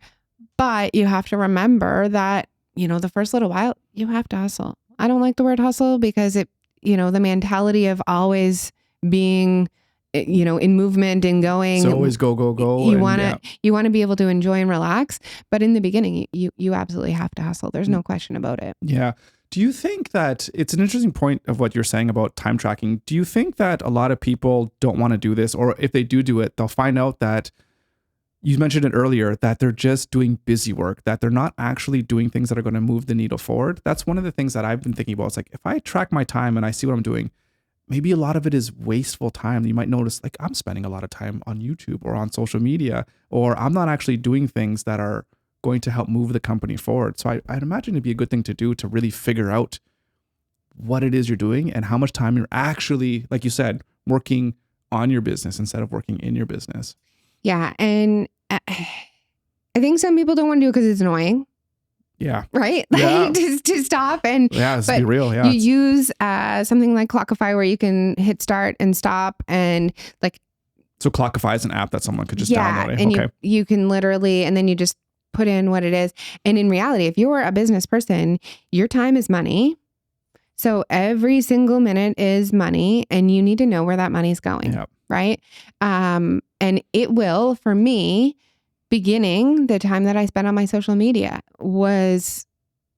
But you have to remember that, the first little while you have to hustle. I don't like the word hustle because it, the mentality of always being, in movement and going. So always go. You want to be able to enjoy and relax. But in the beginning, you absolutely have to hustle. There's no question about it. Yeah. Do you think that it's an interesting point of what you're saying about time tracking? Do you think that a lot of people don't want to do this, or if they do it, they'll find out that you mentioned it earlier, that they're just doing busy work, that they're not actually doing things that are going to move the needle forward? That's one of the things that I've been thinking about. It's like, if I track my time and I see what I'm doing, maybe a lot of it is wasteful time. You might notice like I'm spending a lot of time on YouTube or on social media, or I'm not actually doing things that are going to help move the company forward. So I'd imagine it'd be a good thing to do to really figure out what it is you're doing and how much time you're actually, like you said, working on your business instead of working in your business. Yeah. And I think some people don't want to do it because it's annoying. Yeah. Right? Like to stop and let's be real. Yeah. You use something like Clockify where you can hit start and stop and like. So Clockify is an app that someone could just download. And you can literally, and then you just put in what it is. And in reality, if you're a business person, your time is money. So every single minute is money and you need to know where that money's going. Yep. Right. And it will, for me, beginning the time that I spent on my social media was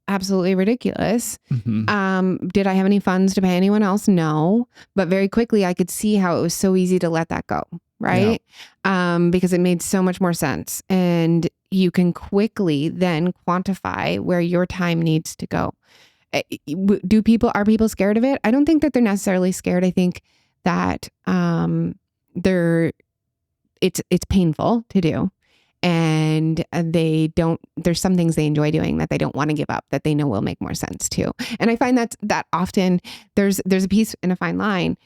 absolutely ridiculous. Mm-hmm. Did I have any funds to pay anyone else? No. But very quickly I could see how it was so easy to let that go. Right. Yeah. Because it made so much more sense. And you can quickly then quantify where your time needs to go. Are people scared of it? I don't think that they're necessarily scared. I think that it's painful to do. And there's some things they enjoy doing that they don't want to give up, that they know will make more sense too. And I find that often there's a piece in a fine line.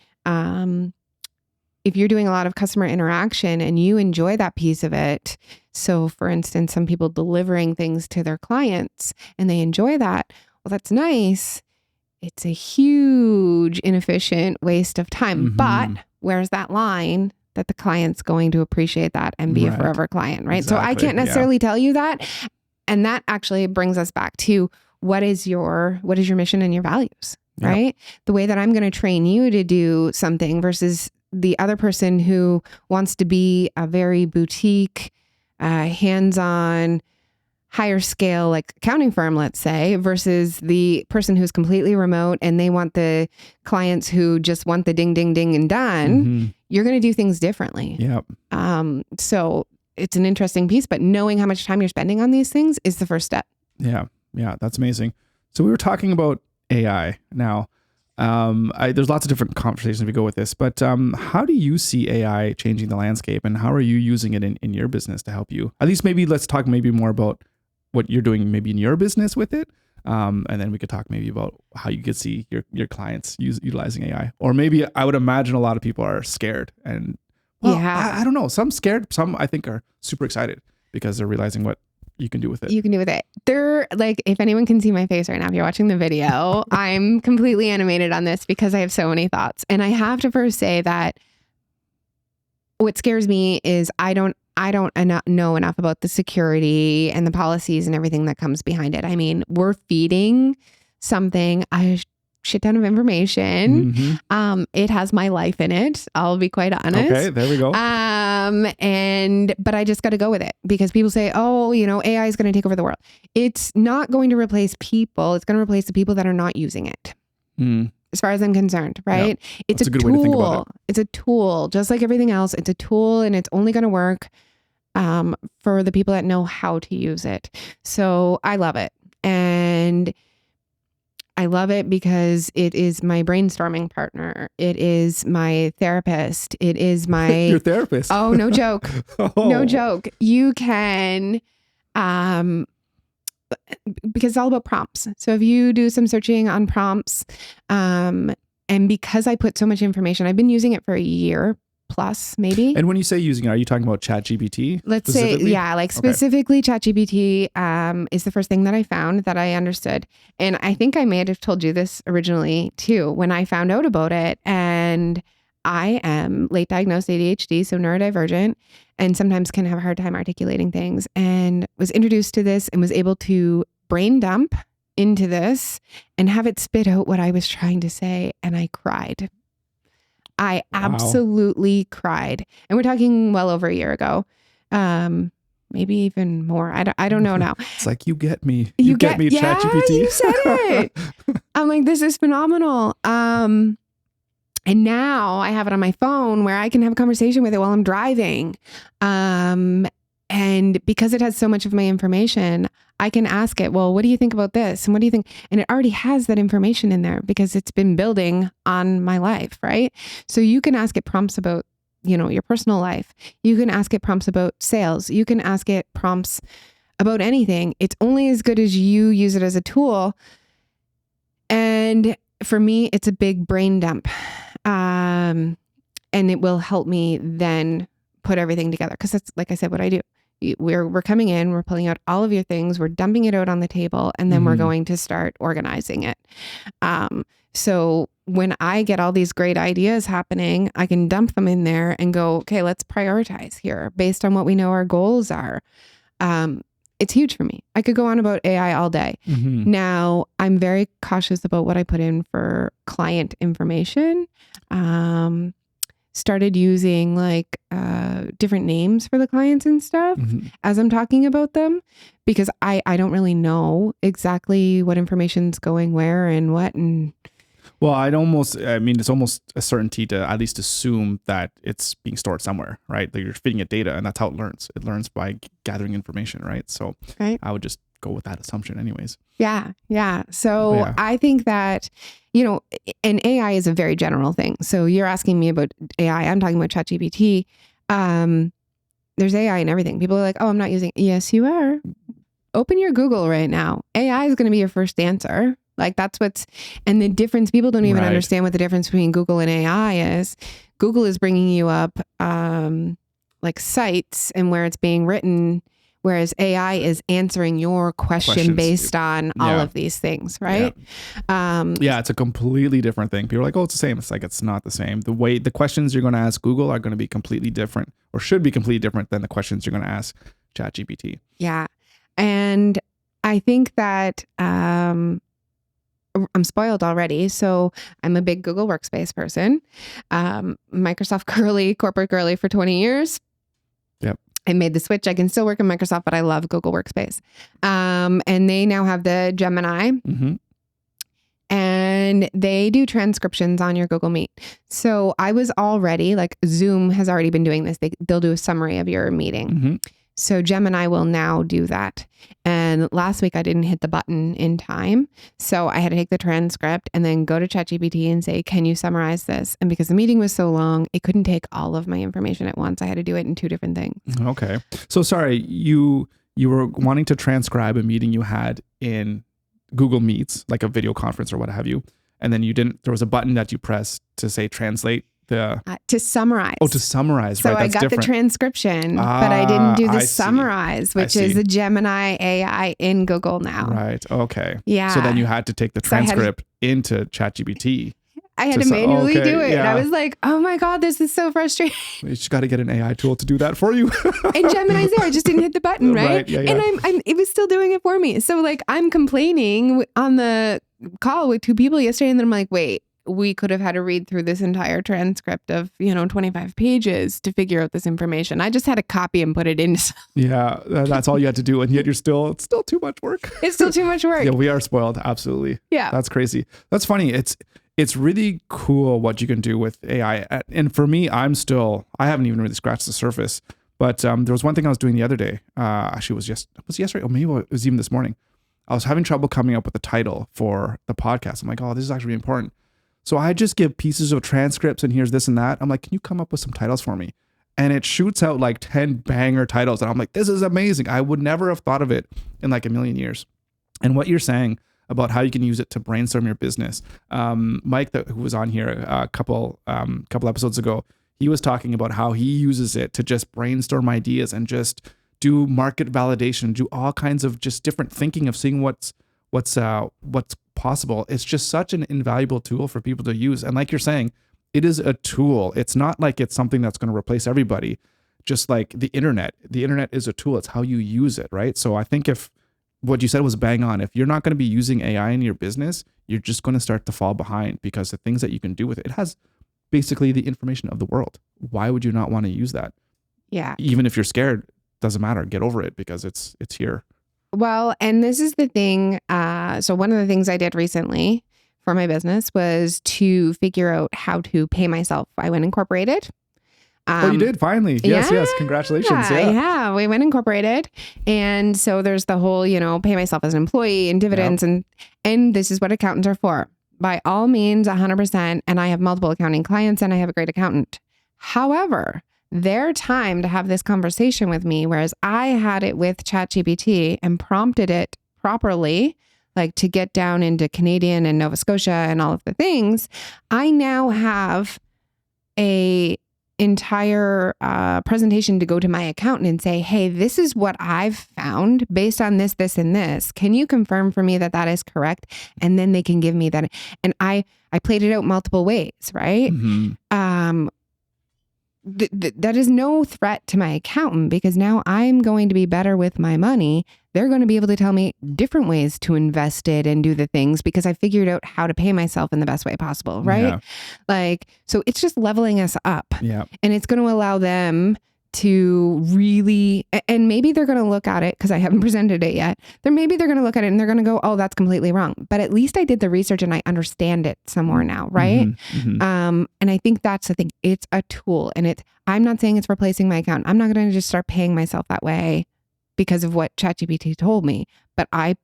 If you're doing a lot of customer interaction and you enjoy that piece of it. So for instance, some people delivering things to their clients and they enjoy that. Well, that's nice. It's a huge inefficient waste of time. Mm-hmm. But where's that line that the client's going to appreciate that and be a forever client, right? Exactly. So I can't necessarily tell you that. And that actually brings us back to what is your mission and your values, right? The way that I'm going to train you to do something versus the other person who wants to be a very boutique, hands-on, higher scale, like accounting firm, let's say, versus the person who's completely remote and they want the clients who just want the ding, ding, ding and done. Mm-hmm. You're going to do things differently. Yep. So it's an interesting piece, but knowing how much time you're spending on these things is the first step. Yeah. Yeah. That's amazing. So we were talking about AI now. There's lots of different conversations we go with this, but how do you see AI changing the landscape and how are you using it in your business to help you? At least maybe let's talk maybe more about what you're doing maybe in your business with it. And then we could talk maybe about how you could see your clients utilizing AI. Or maybe I would imagine a lot of people are scared. And I don't know. Some scared, some I think are super excited because they're realizing what you can do with it. You can do with it. They're like, if anyone can see my face right now, if you're watching the video, I'm completely animated on this because I have so many thoughts. And I have to first say that what scares me is I don't know enough about the security and the policies and everything that comes behind it. I mean, we're feeding something a shit ton of information. Mm-hmm. It has my life in it. I'll be quite honest. Okay, there we go. But I just got to go with it because people say, oh, AI is going to take over the world. It's not going to replace people. It's going to replace the people that are not using it. As far as I'm concerned, right? Yeah, it's a good tool. Way to think about it. It's a tool, just like everything else. It's a tool, and it's only going to work for the people that know how to use it. So I love it. And I love it because it is my brainstorming partner. It is my therapist. It is my... Your therapist? Oh, no joke. No joke. You can... because it's all about prompts. So if you do some searching on prompts, and because I put so much information, I've been using it for a year plus maybe. And when you say using it, are you talking about ChatGPT? Let's say, yeah, like specifically ChatGPT is the first thing that I found that I understood. And I think I may have told you this originally too, when I found out about it. And I am late diagnosed ADHD, so neurodivergent, and sometimes can have a hard time articulating things, and was introduced to this and was able to brain dump into this and have it spit out what I was trying to say. And I cried. I absolutely cried. And we're talking well over a year ago. Maybe even more. I don't know now. It's like, you get me. You get me, yeah, ChatGPT. You said it. I'm like, this is phenomenal. And now I have it on my phone where I can have a conversation with it while I'm driving. And because it has so much of my information, I can ask it, well, what do you think about this? And what do you think? And it already has that information in there because it's been building on my life, right? So you can ask it prompts about, your personal life. You can ask it prompts about sales. You can ask it prompts about anything. It's only as good as you use it as a tool. And for me, it's a big brain dump. And it will help me then put everything together. Because that's, like I said, what I do. We're coming in, we're pulling out all of your things, we're dumping it out on the table, and then we're going to start organizing it. So when I get all these great ideas happening, I can dump them in there and go, okay, let's prioritize here based on what we know our goals are. It's huge for me. I could go on about AI all day. Now, I'm very cautious about what I put in for client information. Started using different names for the clients and stuff as I'm talking about them, because I don't really know exactly what information's going where and what. And well, it's almost a certainty to at least assume that it's being stored somewhere, right? That you're feeding it data, and that's how it learns. It learns by gathering information, right? So I would just go with that assumption anyways. Yeah. So I think that, and AI is a very general thing. So you're asking me about AI. I'm talking about ChatGPT. There's AI in everything. People are like, oh, I'm not using it. Yes, you are. Open your Google right now. AI is going to be your first answer. Like and the difference, people don't even understand what the difference between Google and AI is. Google is bringing you up sites and where it's being written, whereas AI is answering your question based on all of these things, right? Yeah, it's a completely different thing. People are like, oh, it's the same. It's like, it's not the same. The questions you're going to ask Google are going to be completely different, or should be completely different than the questions you're going to ask ChatGPT. Yeah. And I think that I'm spoiled already. So I'm a big Google Workspace person. Microsoft girly, corporate girly for 20 years. Yep. I made the switch. I can still work in Microsoft, but I love Google Workspace. And they now have the Gemini. And they do transcriptions on your Google Meet. So I was already, Zoom has already been doing this. They'll do a summary of your meeting. So Gemini will now do that. And last week I didn't hit the button in time. So I had to take the transcript and then go to ChatGPT and say, can you summarize this? And because the meeting was so long, it couldn't take all of my information at once. I had to do it in two different things. Okay. So sorry, you were wanting to transcribe a meeting you had in Google Meets, like a video conference or what have you, and then there was a button that you pressed to say translate the to summarize. Oh, to summarize, so right? That's I got different. the transcription, but I didn't do the summarize, which is the Gemini AI in Google now. Right. Okay. Yeah. So then you had to take the transcript into ChatGPT. I had to manually do it. Yeah. And I was like, oh my God, this is so frustrating. You just got to get an AI tool to do that for you. And Gemini's there. I just didn't hit the button, right? Yeah. And it was still doing it for me. So like I'm complaining on the call with two people yesterday, and then I'm like, wait, we could have had to read through this entire transcript of, 25 pages to figure out this information. I just had to copy and put it in. Yeah, that's all you had to do. And yet it's still too much work. It's still too much work. Yeah, we are spoiled. Absolutely. Yeah. That's crazy. That's funny. It's really cool what you can do with AI. And for me, I haven't even really scratched the surface. But there was one thing I was doing the other day. Actually, was yesterday, or maybe it was even this morning. I was having trouble coming up with the title for the podcast. I'm like, oh, this is actually important. So I just give pieces of transcripts and here's this and that. I'm like, can you come up with some titles for me? And it shoots out like 10 banger titles. And I'm like, this is amazing. I would never have thought of it in like a million years. And what you're saying about how you can use it to brainstorm your business. Mike, who was on here a couple episodes ago, he was talking about how he uses it to just brainstorm ideas and just do market validation, do all kinds of just different thinking of seeing what's possible. It's just such an invaluable tool for people to use. And like you're saying, it is a tool. It's not like it's something that's going to replace everybody. Just like the internet is a tool. It's how you use it, right? So I think if what you said was bang on, if you're not going to be using AI in your business, you're just going to start to fall behind because the things that you can do with it has basically the information of the world. Why would you not want to use that? Yeah. Even if you're scared, doesn't matter. Get over it because it's here. Well, and this is the thing. So one of the things I did recently for my business was to figure out how to pay myself. I went incorporated. Oh, you did finally. Yes. Congratulations. Yeah. We went incorporated. And so there's the whole, pay myself as an employee and dividends. Yep. And this is what accountants are for. By all means, 100%. And I have multiple accounting clients and I have a great accountant. However, their time to have this conversation with me, whereas I had it with ChatGPT and prompted it properly, like to get down into Canadian and Nova Scotia and all of the things, I now have a entire presentation to go to my accountant and say, hey, this is what I've found based on this, this, and this. Can you confirm for me that that is correct? And then they can give me that. And I played it out multiple ways, right? Mm-hmm. That is no threat to my accountant because now I'm going to be better with my money. They're going to be able to tell me different ways to invest it and do the things because I figured out how to pay myself in the best way possible, right? Yeah. So it's just leveling us up. Yeah. And it's going to allow them to really, and maybe they're going to look at it because I haven't presented it yet. Maybe they're going to look at it and they're going to go, oh, that's completely wrong. But at least I did the research and I understand it some more now, right? Mm-hmm. And I think that's the thing. It's a tool, and I'm not saying it's replacing my account. I'm not going to just start paying myself that way because of what ChatGPT told me. But I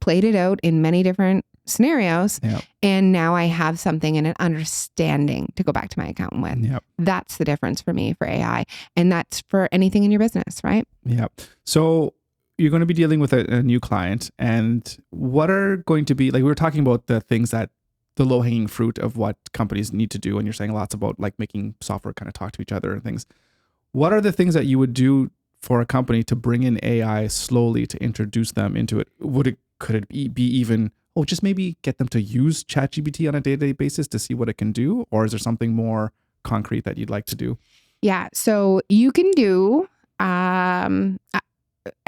played it out in many different scenarios. Yep. And now I have something and an understanding to go back to my accountant with. Yep. That's the difference for me for AI. And that's for anything in your business, right? Yeah. So you're going to be dealing with a new client, and what are going to be, like we were talking about the things that the low hanging fruit of what companies need to do. And you're saying lots about like making software kind of talk to each other and things. What are the things that you would do for a company to bring in AI slowly to introduce them into it? Could it be even, just maybe get them to use ChatGPT on a day-to-day basis to see what it can do? Or is there something more concrete that you'd like to do? Yeah. So you can do, I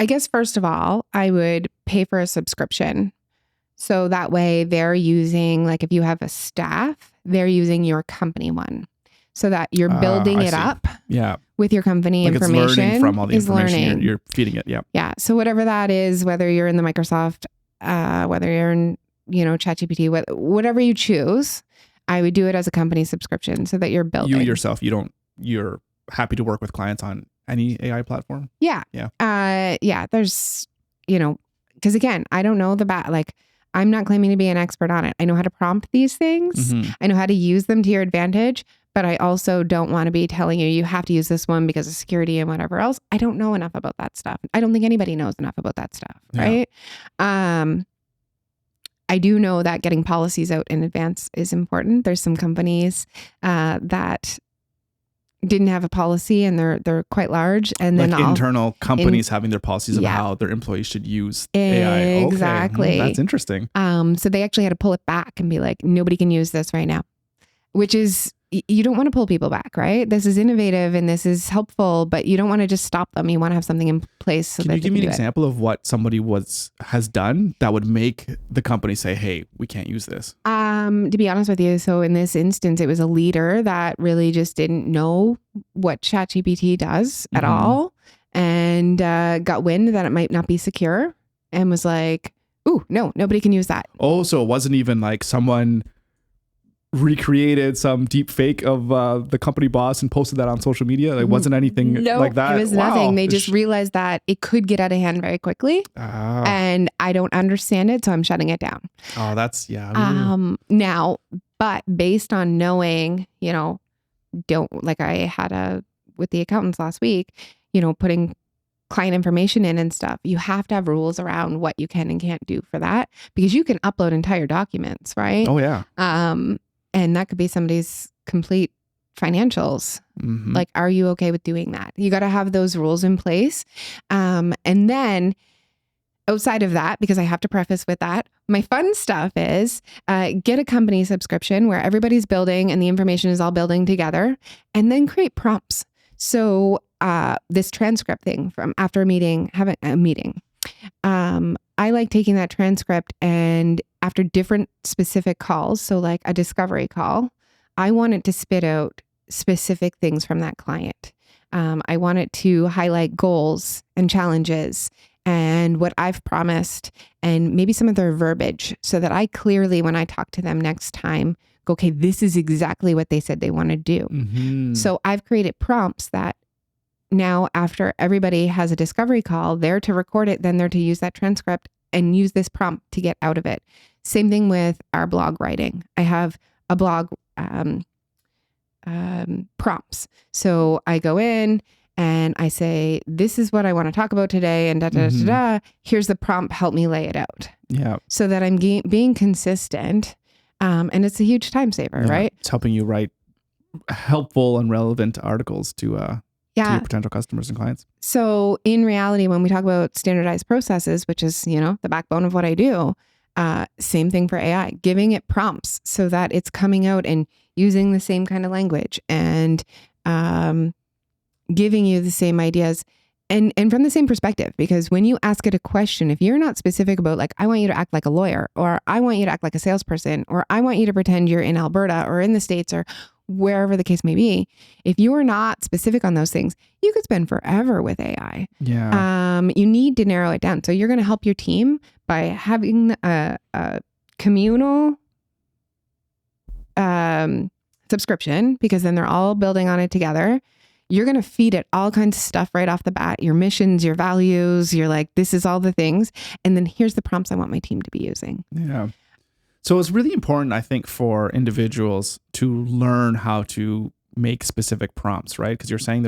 guess, first of all, I would pay for a subscription. So that way they're using, like if you have a staff, they're using your company one. So that you're building it up with your company like information. It's learning from all the information you're feeding it. Yeah. Yeah. So whatever that is, whether you're in the Microsoft, whether you're in, ChatGPT, whatever you choose, I would do it as a company subscription so that you're building. You yourself, you're happy to work with clients on any AI platform? Yeah. Yeah. There's, because again, I don't know I'm not claiming to be an expert on it. I know how to prompt these things. Mm-hmm. I know how to use them to your advantage, but I also don't want to be telling you have to use this one because of security and whatever else. I don't know enough about that stuff. I don't think anybody knows enough about that stuff. Right. I do know that getting policies out in advance is important. There's some companies that didn't have a policy and they're quite large, and like then internal companies having their policies of how their employees should use AI. Exactly. Okay. That's interesting. So they actually had to pull it back and be like, nobody can use this right now, which is, you don't want to pull people back, right? This is innovative and this is helpful, but you don't want to just stop them. You want to have something in place. So can you give me an example of what somebody has done that would make the company say, hey, we can't use this? To be honest with you, so in this instance, it was a leader that really just didn't know what ChatGPT does at all, and got wind that it might not be secure and was like, ooh, no, nobody can use that. Oh, so it wasn't even like someone recreated some deep fake of the company boss and posted that on social media? Like, wasn't anything like that? It was nothing. They just realized that it could get out of hand very quickly. And I don't understand it, so I'm shutting it down. Oh, that's, Now, but based on knowing, like I had with the accountants last week, putting client information in and stuff, you have to have rules around what you can and can't do for that, because you can upload entire documents, right? Oh, yeah. And that could be somebody's complete financials. Like, are you okay with doing that? You got to have those rules in place. And then outside of that, because I have to preface with that, my fun stuff is get a company subscription where everybody's building and the information is all building together, and then create prompts. So this transcript thing from after having a meeting, I like taking that transcript, and after different specific calls, so like a discovery call, I want it to spit out specific things from that client. I want it to highlight goals and challenges and what I've promised, and maybe some of their verbiage, so that I clearly, when I talk to them next time, go, okay, this is exactly what they said they want to do. So I've created prompts that now, after everybody has a discovery call, they're to record it, then they're to use that transcript and use this prompt to get out of it. Same thing with our blog writing. I have a blog prompts. So I go in and I say, this is what I want to talk about today, and here's the prompt, help me lay it out. Yeah. So that I'm being consistent. And it's a huge time saver, right? It's helping you write helpful and relevant articles to your potential customers and clients. So in reality, when we talk about standardized processes, which is, the backbone of what I do, same thing for AI, giving it prompts so that it's coming out and using the same kind of language and giving you the same ideas and from the same perspective. Because when you ask it a question, if you're not specific about, like, I want you to act like a lawyer, or I want you to act like a salesperson, or I want you to pretend you're in Alberta or in the States or wherever the case may be, if you are not specific on those things, you could spend forever with AI. Yeah. You need to narrow it down. So you're going to help your team by having a communal subscription, because then they're all building on it together. You're going to feed it all kinds of stuff right off the bat, your missions, your values. You're like, this is all the things. And then here's the prompts I want my team to be using. Yeah. So it's really important, I think, for individuals to learn how to make specific prompts, right? Because you're saying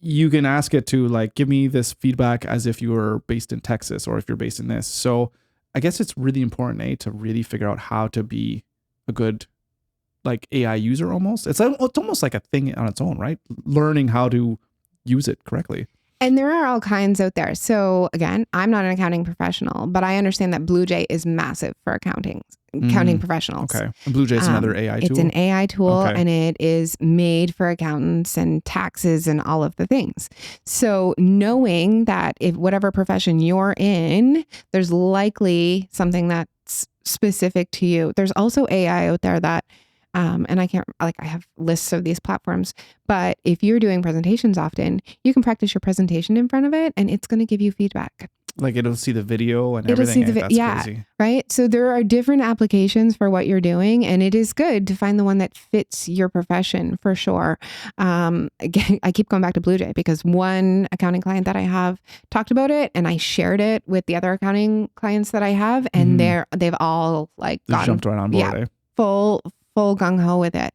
you can ask it to, like, give me this feedback as if you were based in Texas, or if you're based in this. So I guess it's really important, to really figure out how to be a good, like, AI user almost. It's almost like a thing on its own, right? Learning how to use it correctly. And there are all kinds out there. So again, I'm not an accounting professional, but I understand that BlueJ is massive for accounting professionals. Okay. And BlueJ is another AI tool? It's an AI tool, and it is made for accountants and taxes and all of the things. So knowing that if whatever profession you're in, there's likely something that's specific to you. There's also AI out there that and I have lists of these platforms, but if you're doing presentations often, you can practice your presentation in front of it, and it's going to give you feedback. Like, it'll see the video and everything. That's crazy. Right. So there are different applications for what you're doing, and it is good to find the one that fits your profession for sure. Again, I keep going back to BlueJ because one accounting client that I have talked about it, and I shared it with the other accounting clients that I have, and they've all jumped right on board. Full gung-ho with it.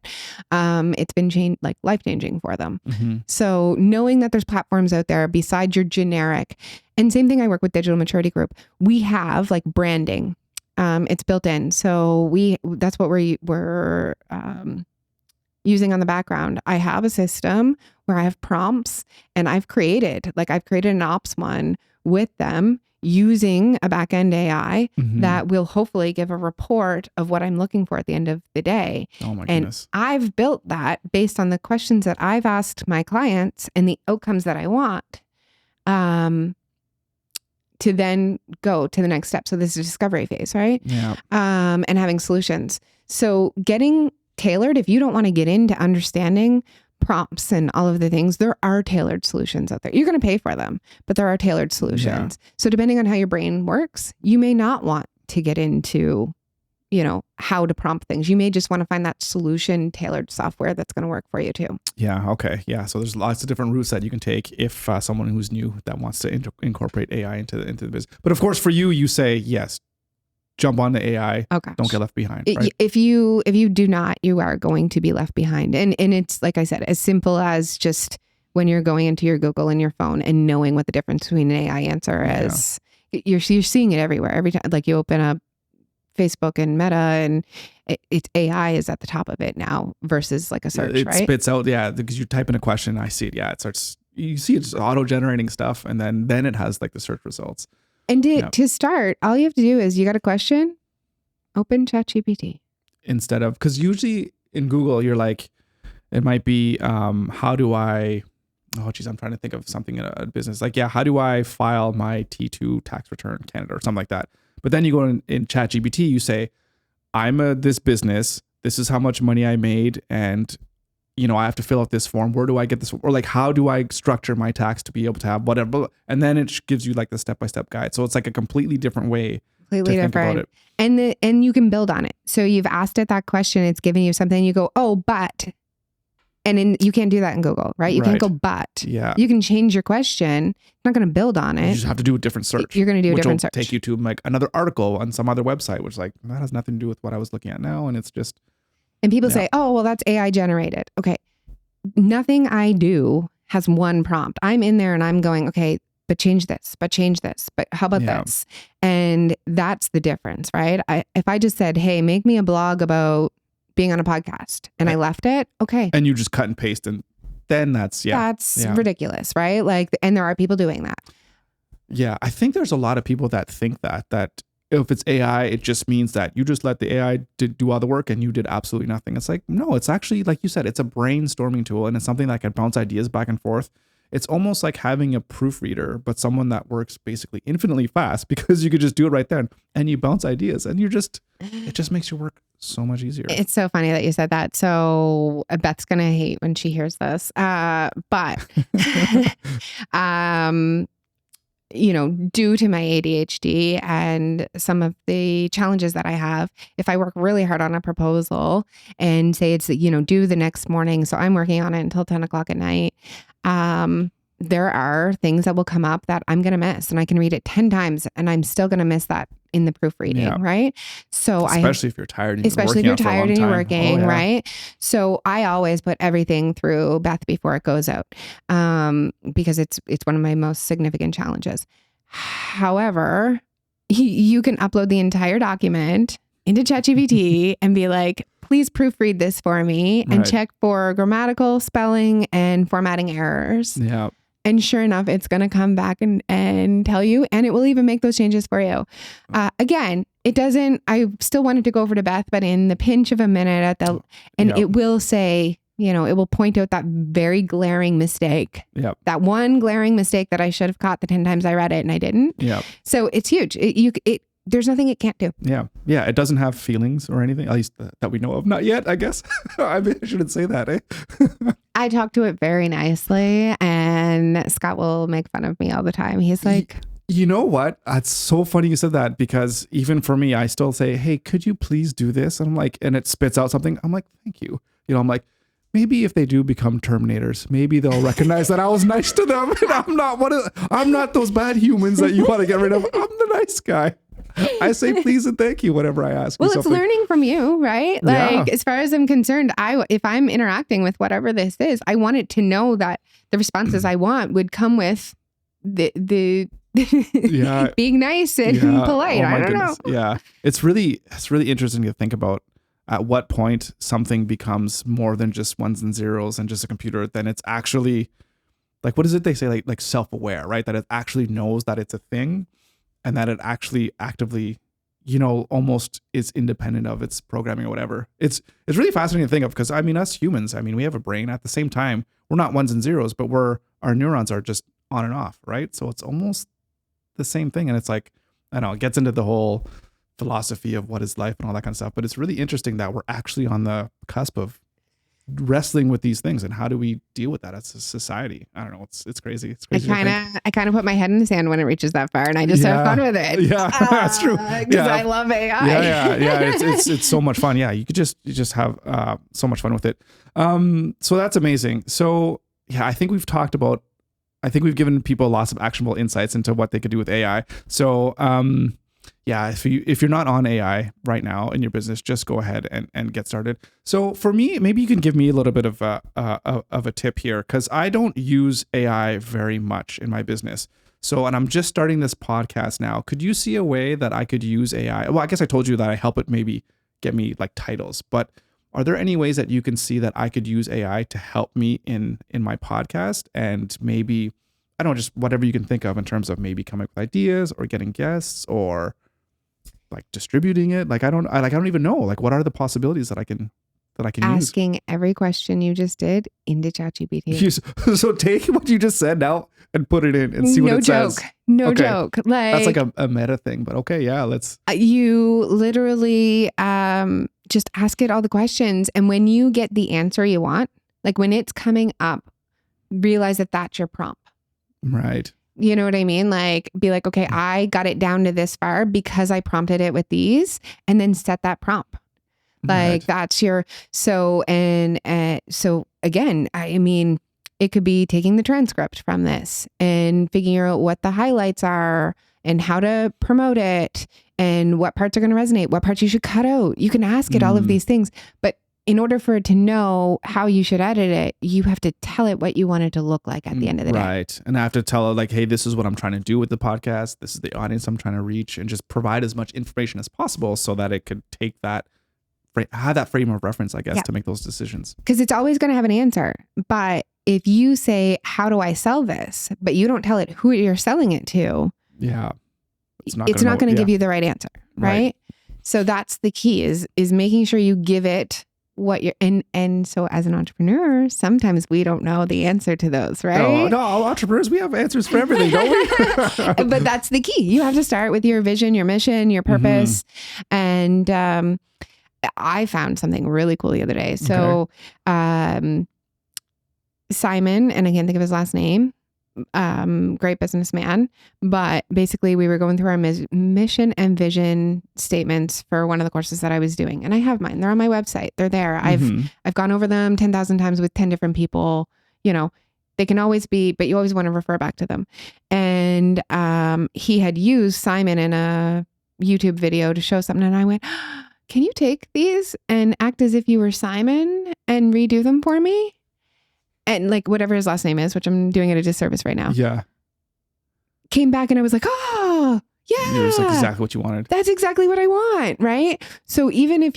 It's been life-changing for them. So knowing that there's platforms out there besides your generic, and same thing, I work with Digital Maturity Group. We have branding It's built in. So that's what we're using on the background. I have a system where I have prompts, and I've created an ops one with them using a back-end AI that will hopefully give a report of what I'm looking for at the end of the day. Oh my and goodness. I've built that based on the questions that I've asked my clients and the outcomes that I want, to then go to the next step. So this is a discovery phase, right? Yeah. And having solutions. So getting tailored, if you don't want to get into understanding prompts and all of the things, there are tailored solutions out there. You're going to pay for them, but there are tailored solutions. Yeah. So depending on how your brain works, you may not want to get into, how to prompt things. You may just want to find that solution tailored software that's going to work for you too. Yeah. Okay. Yeah. So there's lots of different routes that you can take if someone who's new that wants to incorporate AI into the business. But of course, for you, you say yes. Jump on the AI. Okay. Don't get left behind. Right? If you do not, you are going to be left behind. And it's, like I said, as simple as just when you're going into your Google and your phone and knowing what the difference between an AI answer is. You're seeing it everywhere. Every time, like you open up Facebook and Meta, and it's AI is at the top of it now versus like a search, it right? It spits out, because you type in a question, I see it. Yeah, it starts. You see it's auto-generating stuff, and then it has like the search results. And to start, all you have to do is you got a question, open ChatGPT. Instead of, because usually in Google, you're like, it might be, how do I, I'm trying to think of something in a business. Like, how do I file my T2 tax return in Canada or something like that? But then you go in ChatGPT, you say, I'm this business, this is how much money I made, and I have to fill out this form. Where do I get this? Or like, how do I structure my tax to be able to have whatever? And then it gives you like the step-by-step guide. So it's like a completely different way to think about it. And you can build on it. So you've asked it that question, it's giving you something, you go, oh, but. And then you can't do that in Google, right? You can't go, but. Yeah. You can change your question. You're not going to build on it. You just have to do a different search. You're going to do a different search. Take you to like another article on some other website, which like, that has nothing to do with what I was looking at now. And it's just. And people say, oh, well, that's AI generated. Okay. Nothing I do has one prompt. I'm in there and I'm going, okay, but change this, but how about this? And that's the difference, right? If I just said, hey, make me a blog about being on a podcast, and I left it, okay. And you just cut and paste, and then that's ridiculous, right? Like, and there are people doing that. Yeah, I think there's a lot of people that think that if it's AI, it just means that you just let the AI do all the work and you did absolutely nothing. It's like, no, it's actually, like you said, it's a brainstorming tool, and it's something that can bounce ideas back and forth. It's almost like having a proofreader, but someone that works basically infinitely fast, because you could just do it right then and you bounce ideas, and it just makes your work so much easier. It's so funny that you said that. So Beth's going to hate when she hears this. But due to my ADHD and some of the challenges that I have, if I work really hard on a proposal and say it's, due the next morning, so I'm working on it until 10 o'clock at night, there are things that will come up that I'm going to miss, and I can read it 10 times and I'm still going to miss that in the proofreading, right? So especially if you're tired and you're working, right? So I always put everything through Beth before it goes out, because it's one of my most significant challenges. However, you can upload the entire document into ChatGPT and be like, please proofread this for me and check for grammatical, spelling, and formatting errors. Yeah. And sure enough, it's going to come back and tell you, and it will even make those changes for you. Again, it doesn't, I still wanted to go over to Beth, but in the pinch of a minute it will say, it will point out that very glaring mistake. Yep. That one glaring mistake that I should have caught the 10 times I read it and I didn't. Yeah. So it's huge. There's nothing it can't do. Yeah. Yeah. It doesn't have feelings or anything, at least that we know of. Not yet, I guess. I shouldn't say that, eh? I talk to it very nicely, and Scott will make fun of me all the time. He's like, you know what? It's so funny you said that, because even for me, I still say, hey, could you please do this? And I'm like, and it spits out something. I'm like, thank you. I'm like, maybe if they do become Terminators, maybe they'll recognize that I was nice to them. And I'm not those bad humans that you want to get rid of. I'm the nice guy. I say please and thank you whenever I ask. Well, it's learning from you, right? Like, as far as I'm concerned, if I'm interacting with whatever this is, I want it to know that the responses I want would come with the Yeah. being nice and polite. Oh my I don't goodness. know. Yeah. It's really interesting to think about at what point something becomes more than just ones and zeros and just a computer. Then it's actually like, what is it they say? Like self-aware, right? That it actually knows that it's a thing and that it actually actively, almost is independent of its programming or whatever. It's really fascinating to think of because I mean, us humans, we have a brain at the same time. We're not ones and zeros, but our neurons are just on and off, right? So it's almost the same thing. And it's like, I don't know, it gets into the whole philosophy of what is life and all that kind of stuff. But it's really interesting that we're actually on the cusp of wrestling with these things and how do we deal with that as a society? I don't know. It's crazy. It's crazy. I kind of put my head in the sand when it reaches that far and I just have fun with it. Yeah, that's true. Because I love AI. Yeah. It's so much fun. Yeah. You just have so much fun with it. So that's amazing. So yeah, I think we've given people lots of actionable insights into what they could do with AI. So, yeah, if you're not on AI right now in your business, just go ahead and get started. So for me, maybe you can give me a little bit of a tip here because I don't use AI very much in my business. So, and I'm just starting this podcast now. Could you see a way that I could use AI? Well, I guess I told you that I help it maybe get me like titles, but are there any ways that you can see that I could use AI to help me in my podcast and maybe, I don't know, just whatever you can think of in terms of maybe coming up with ideas or getting guests or like distributing it? Like, I don't even know. Like, what are the possibilities that I can use? Asking every question you just did into ChatGPT. So take what you just said now and put it in and see what it says. No joke. Like, that's like a meta thing, but okay. Yeah. Let's. You literally, just ask it all the questions. And when you get the answer you want, like when it's coming up, realize that that's your prompt. Right. You know what I mean? Like, be like, okay, I got it down to this far because I prompted it with these, and then set that prompt. Like that's your, so again, I mean, it could be taking the transcript from this and figuring out what the highlights are and how to promote it and what parts are going to resonate, what parts you should cut out. You can ask it all of these things, but in order for it to know how you should edit it, you have to tell it what you want it to look like at the end of the day. Right. And I have to tell it like, hey, this is what I'm trying to do with the podcast. This is the audience I'm trying to reach, and just provide as much information as possible so that it could take that, have that frame of reference, I guess, to make those decisions. Because it's always going to have an answer. But if you say, how do I sell this? But you don't tell it who you're selling it to. Yeah. It's not going to give you the right answer. Right? So that's the key is making sure you give it what you're and so as an entrepreneur, sometimes we don't know the answer to those, right? No, all entrepreneurs, we have answers for everything, don't we? But that's the key. You have to start with your vision, your mission, your purpose. And I found something really cool the other day. So Simon, and I can't think of his last name, great businessman, but basically we were going through our mission and vision statements for one of the courses that I was doing, and I have mine. They're on my website. They're there. I've gone over them 10,000 times with 10 different people. You know, they can always be, but you always want to refer back to them. And he had used Simon in a YouTube video to show something, and I went, can you take these and act as if you were Simon and redo them for me? And like whatever his last name is, which I'm doing at a disservice right now. Yeah. Came back and I was like, oh, yeah. It was like exactly what you wanted. That's exactly what I want. Right. So even if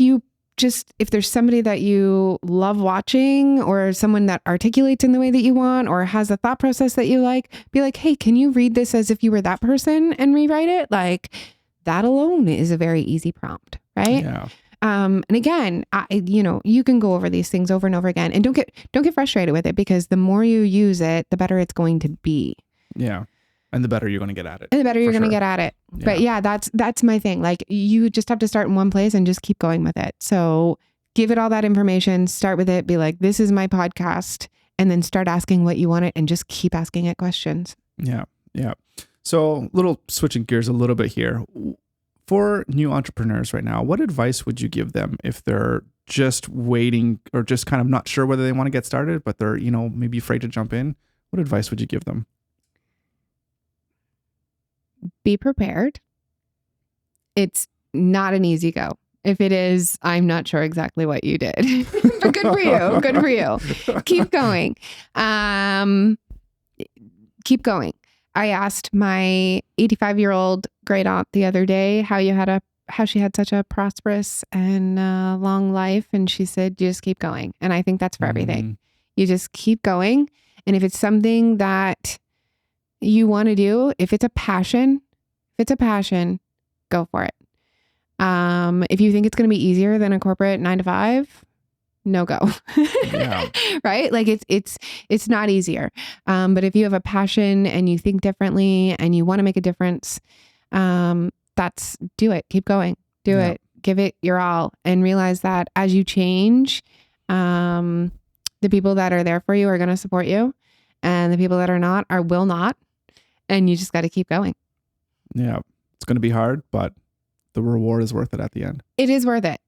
there's somebody that you love watching or someone that articulates in the way that you want or has a thought process that you like, be like, hey, can you read this as if you were that person and rewrite it? Like that alone is a very easy prompt. Right. Yeah. And again, you can go over these things over and over again, and don't get frustrated with it, because the more you use it, the better it's going to be. Yeah. And the better you're going to get at it. And the better you're going to get at it. Yeah. But yeah, that's my thing. Like you just have to start in one place and just keep going with it. So give it all that information, start with it, be like, this is my podcast, and then start asking what you want it and just keep asking it questions. Yeah. Yeah. So little switching gears a little bit here. For new entrepreneurs right now, what advice would you give them if they're just waiting or just kind of not sure whether they want to get started, but they're, maybe afraid to jump in? What advice would you give them? Be prepared. It's not an easy go. If it is, I'm not sure exactly what you did. But good for you. Good for you. Keep going. Keep going. I asked my 85-year-old great aunt the other day how she had such a prosperous and long life. And she said, you just keep going. And I think that's for everything. You just keep going. And if it's something that you want to do, if it's a passion, go for it. If you think it's going to be easier than a corporate 9-to-5, no go. Yeah. Right? Like it's not easier. But if you have a passion and you think differently and you want to make a difference, do it. Keep going. Do it. Give it your all and realize that as you change, the people that are there for you are going to support you, and the people that are not will not. And you just got to keep going. Yeah. It's going to be hard, but the reward is worth it at the end. It is worth it.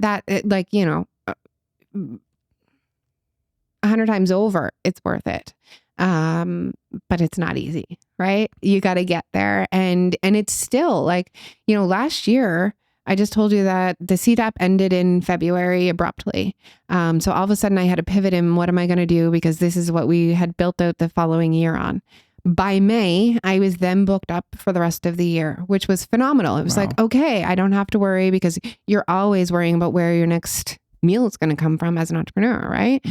100 times over, it's worth it. But it's not easy, right? You got to get there. And it's still like, last year, I just told you that the CDAP ended in February abruptly. So all of a sudden I had to pivot in, what am I going to do? Because this is what we had built out the following year on. By May, I was then booked up for the rest of the year, which was phenomenal. It was like, okay, I don't have to worry, because you're always worrying about where your next meal is going to come from as an entrepreneur, right?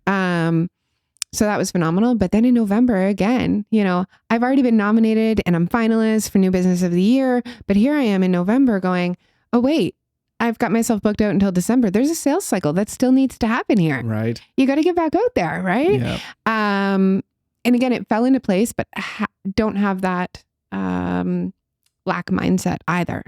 So that was phenomenal. But then in November, again, I've already been nominated and I'm finalist for New Business of the Year. But here I am in November going, oh, wait, I've got myself booked out until December. There's a sales cycle that still needs to happen here. Right. You got to get back out there, right? Yeah. And again, it fell into place, but don't have that lack mindset either.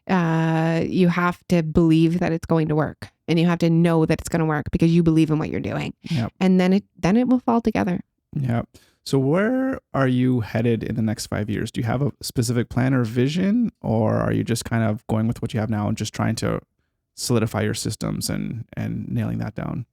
You have to believe that it's going to work, and you have to know that it's going to work because you believe in what you're doing. Yep. And then it will fall together. Yeah. So where are you headed in the next 5 years? Do you have a specific plan or vision, or are you just kind of going with what you have now and just trying to solidify your systems and nailing that down?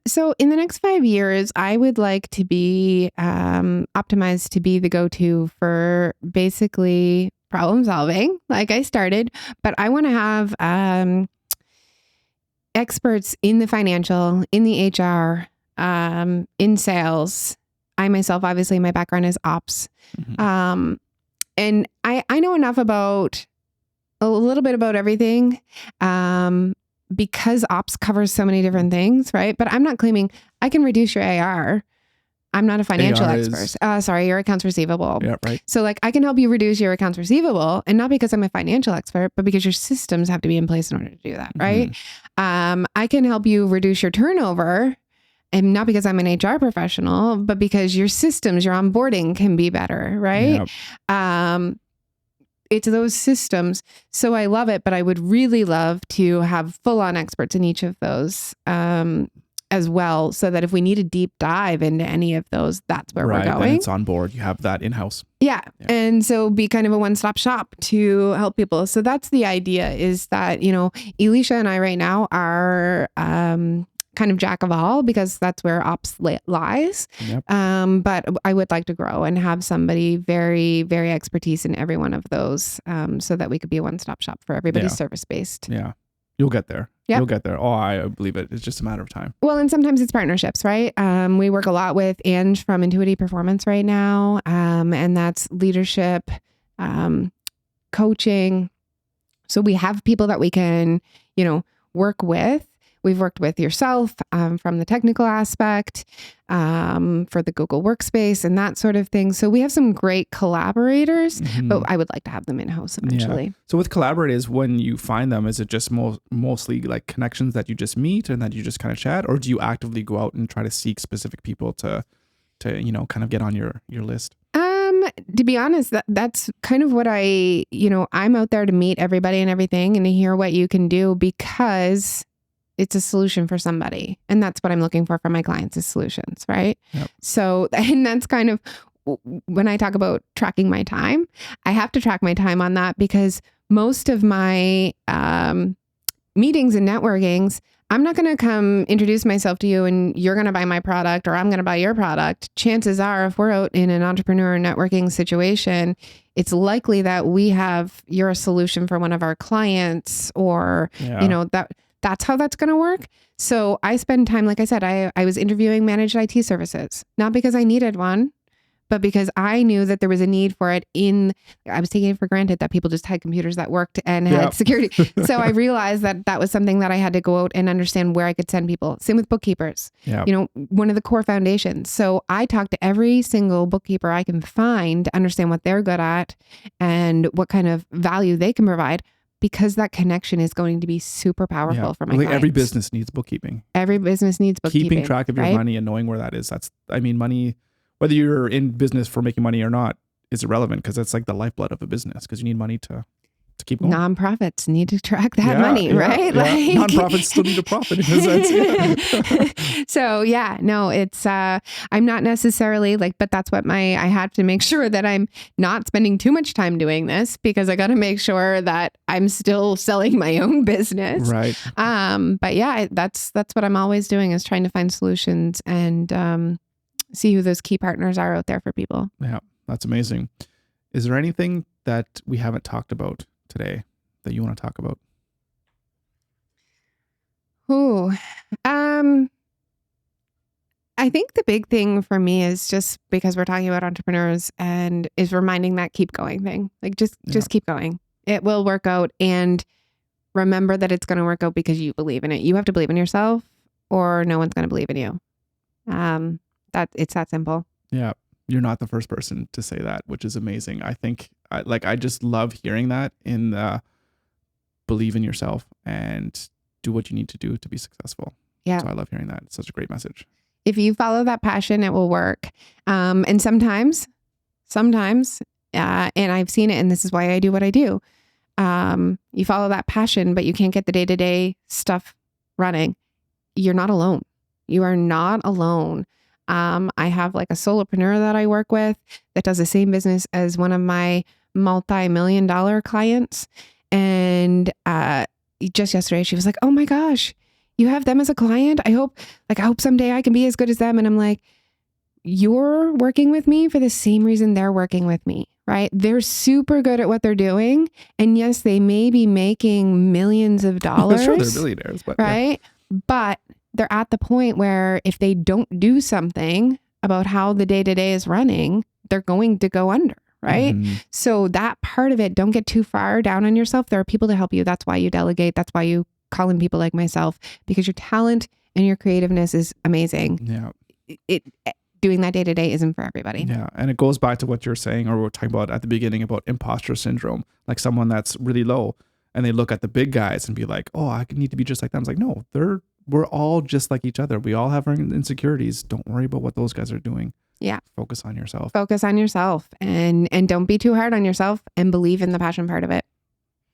So in the next 5 years, I would like to be optimized to be the go-to for basically problem solving, like I started, but I want to have experts in the financial, in the HR, in sales. I myself, obviously, my background is ops. And I know enough about a little bit about everything. Because ops covers so many different things, right? But I'm not claiming I can reduce your AR. I'm not a financial expert. Sorry, your accounts receivable. Yeah, right. So like I can help you reduce your accounts receivable, and not because I'm a financial expert, but because your systems have to be in place in order to do that, right? I can help you reduce your turnover, and not because I'm an HR professional, but because your systems, your onboarding can be better, right? Yep. It's those systems. So I love it, but I would really love to have full-on experts in each of those as well, so that if we need a deep dive into any of those, that's where we're going. Then it's on board. You have that in-house. Yeah. And so be kind of a one-stop shop to help people. So that's the idea, is that, Elisha and I right now are kind of jack of all, because that's where ops lies. Yep. But I would like to grow and have somebody very, very expertise in every one of those, so that we could be a one-stop shop for everybody, service-based. Yeah. You'll get there. Yep. You'll get there. Oh, I believe it. It's just a matter of time. Well, and sometimes it's partnerships, right? We work a lot with Ange from Intuity Performance right now. And that's leadership, coaching. So we have people that we can, work with. We've worked with yourself from the technical aspect, for the Google Workspace and that sort of thing. So we have some great collaborators, but I would like to have them in-house eventually. Yeah. So with collaborators, when you find them, is it just mostly like connections that you just meet and that you just kind of chat? Or do you actively go out and try to seek specific people to kind of get on your list? To be honest, that's kind of what I'm out there to meet everybody and everything and to hear what you can do, because it's a solution for somebody. And that's what I'm looking for my clients, is solutions, right? Yep. So, and that's kind of when I talk about tracking my time, I have to track my time on that, because most of my meetings and networkings, I'm not going to come introduce myself to you and you're going to buy my product, or I'm going to buy your product. Chances are, if we're out in an entrepreneur networking situation, it's likely that you're a solution for one of our clients, or, that's how that's going to work. So I spend time, like I said, I was interviewing managed IT services, not because I needed one, but because I knew that there was a need for it I was taking it for granted that people just had computers that worked and had security. So I realized that that was something that I had to go out and understand where I could send people. Same with bookkeepers, one of the core foundations. So I talked to every single bookkeeper I can find to understand what they're good at and what kind of value they can provide, because that connection is going to be super powerful for my clients. Every business needs bookkeeping. Every business needs bookkeeping. Keeping track of your money and knowing where that is. Money, whether you're in business for making money or not, is irrelevant, because it's like the lifeblood of a business, because you need money to keep going. Nonprofits need to track that money, right? Yeah. Nonprofits still need a profit in a sense. So it's, I'm not necessarily but that's what I have to make sure that I'm not spending too much time doing this, because I got to make sure that I'm still selling my own business. Right. But yeah, that's what I'm always doing, is trying to find solutions and, see who those key partners are out there for people. Yeah. That's amazing. Is there anything that we haven't talked about today that you want to talk about? I think the big thing for me is, just because we're talking about entrepreneurs, and is reminding that keep going thing. Just keep going. It will work out, and remember that it's going to work out because you believe in it. You have to believe in yourself, or no one's going to believe in you. It's that simple. Yeah. You're not the first person to say that, which is amazing. I think I just love hearing that, believe in yourself and do what you need to do to be successful. Yeah. So I love hearing that. It's such a great message. If you follow that passion, it will work. And sometimes, and I've seen it, and this is why I do what I do. You follow that passion, but you can't get the day-to-day stuff running. You're not alone. You are not alone. I have a solopreneur that I work with that does the same business as one of my multi-million-dollar clients. And just yesterday, she was like, "Oh my gosh, you have them as a client? I hope someday I can be as good as them." And I'm like, you're working with me for the same reason they're working with me, right? They're super good at what they're doing. And yes, they may be making millions of dollars. Sure, they're billionaires, but right. Yeah. But they're at the point where if they don't do something about how the day-to-day is running, they're going to go under, right? Mm-hmm. So that part of it, don't get too far down on yourself. There are people to help you. That's why you delegate. That's why you call in people like myself, because your talent and your creativeness is amazing. Yeah. Doing that day-to-day isn't for everybody. Yeah. And it goes back to what you're saying, or we were talking about at the beginning, about imposter syndrome, like someone that's really low and they look at the big guys and be like, "Oh, I need to be just like them." It's like, no, we're all just like each other. We all have our insecurities. Don't worry about what those guys are doing. Yeah. Focus on yourself. Focus on yourself, and don't be too hard on yourself, and believe in the passion part of it.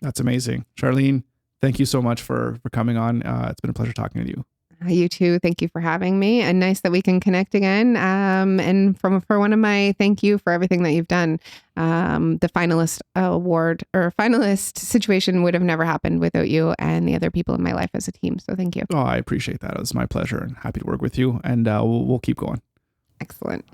That's amazing. Charlene, thank you so much for coming on. It's been a pleasure talking with you. You too. Thank you for having me, and nice that we can connect again. And for one of my thank you for everything that you've done. The finalist award or finalist situation would have never happened without you and the other people in my life as a team. So thank you. Oh, I appreciate that. It was my pleasure, and happy to work with you, and we'll keep going. Excellent.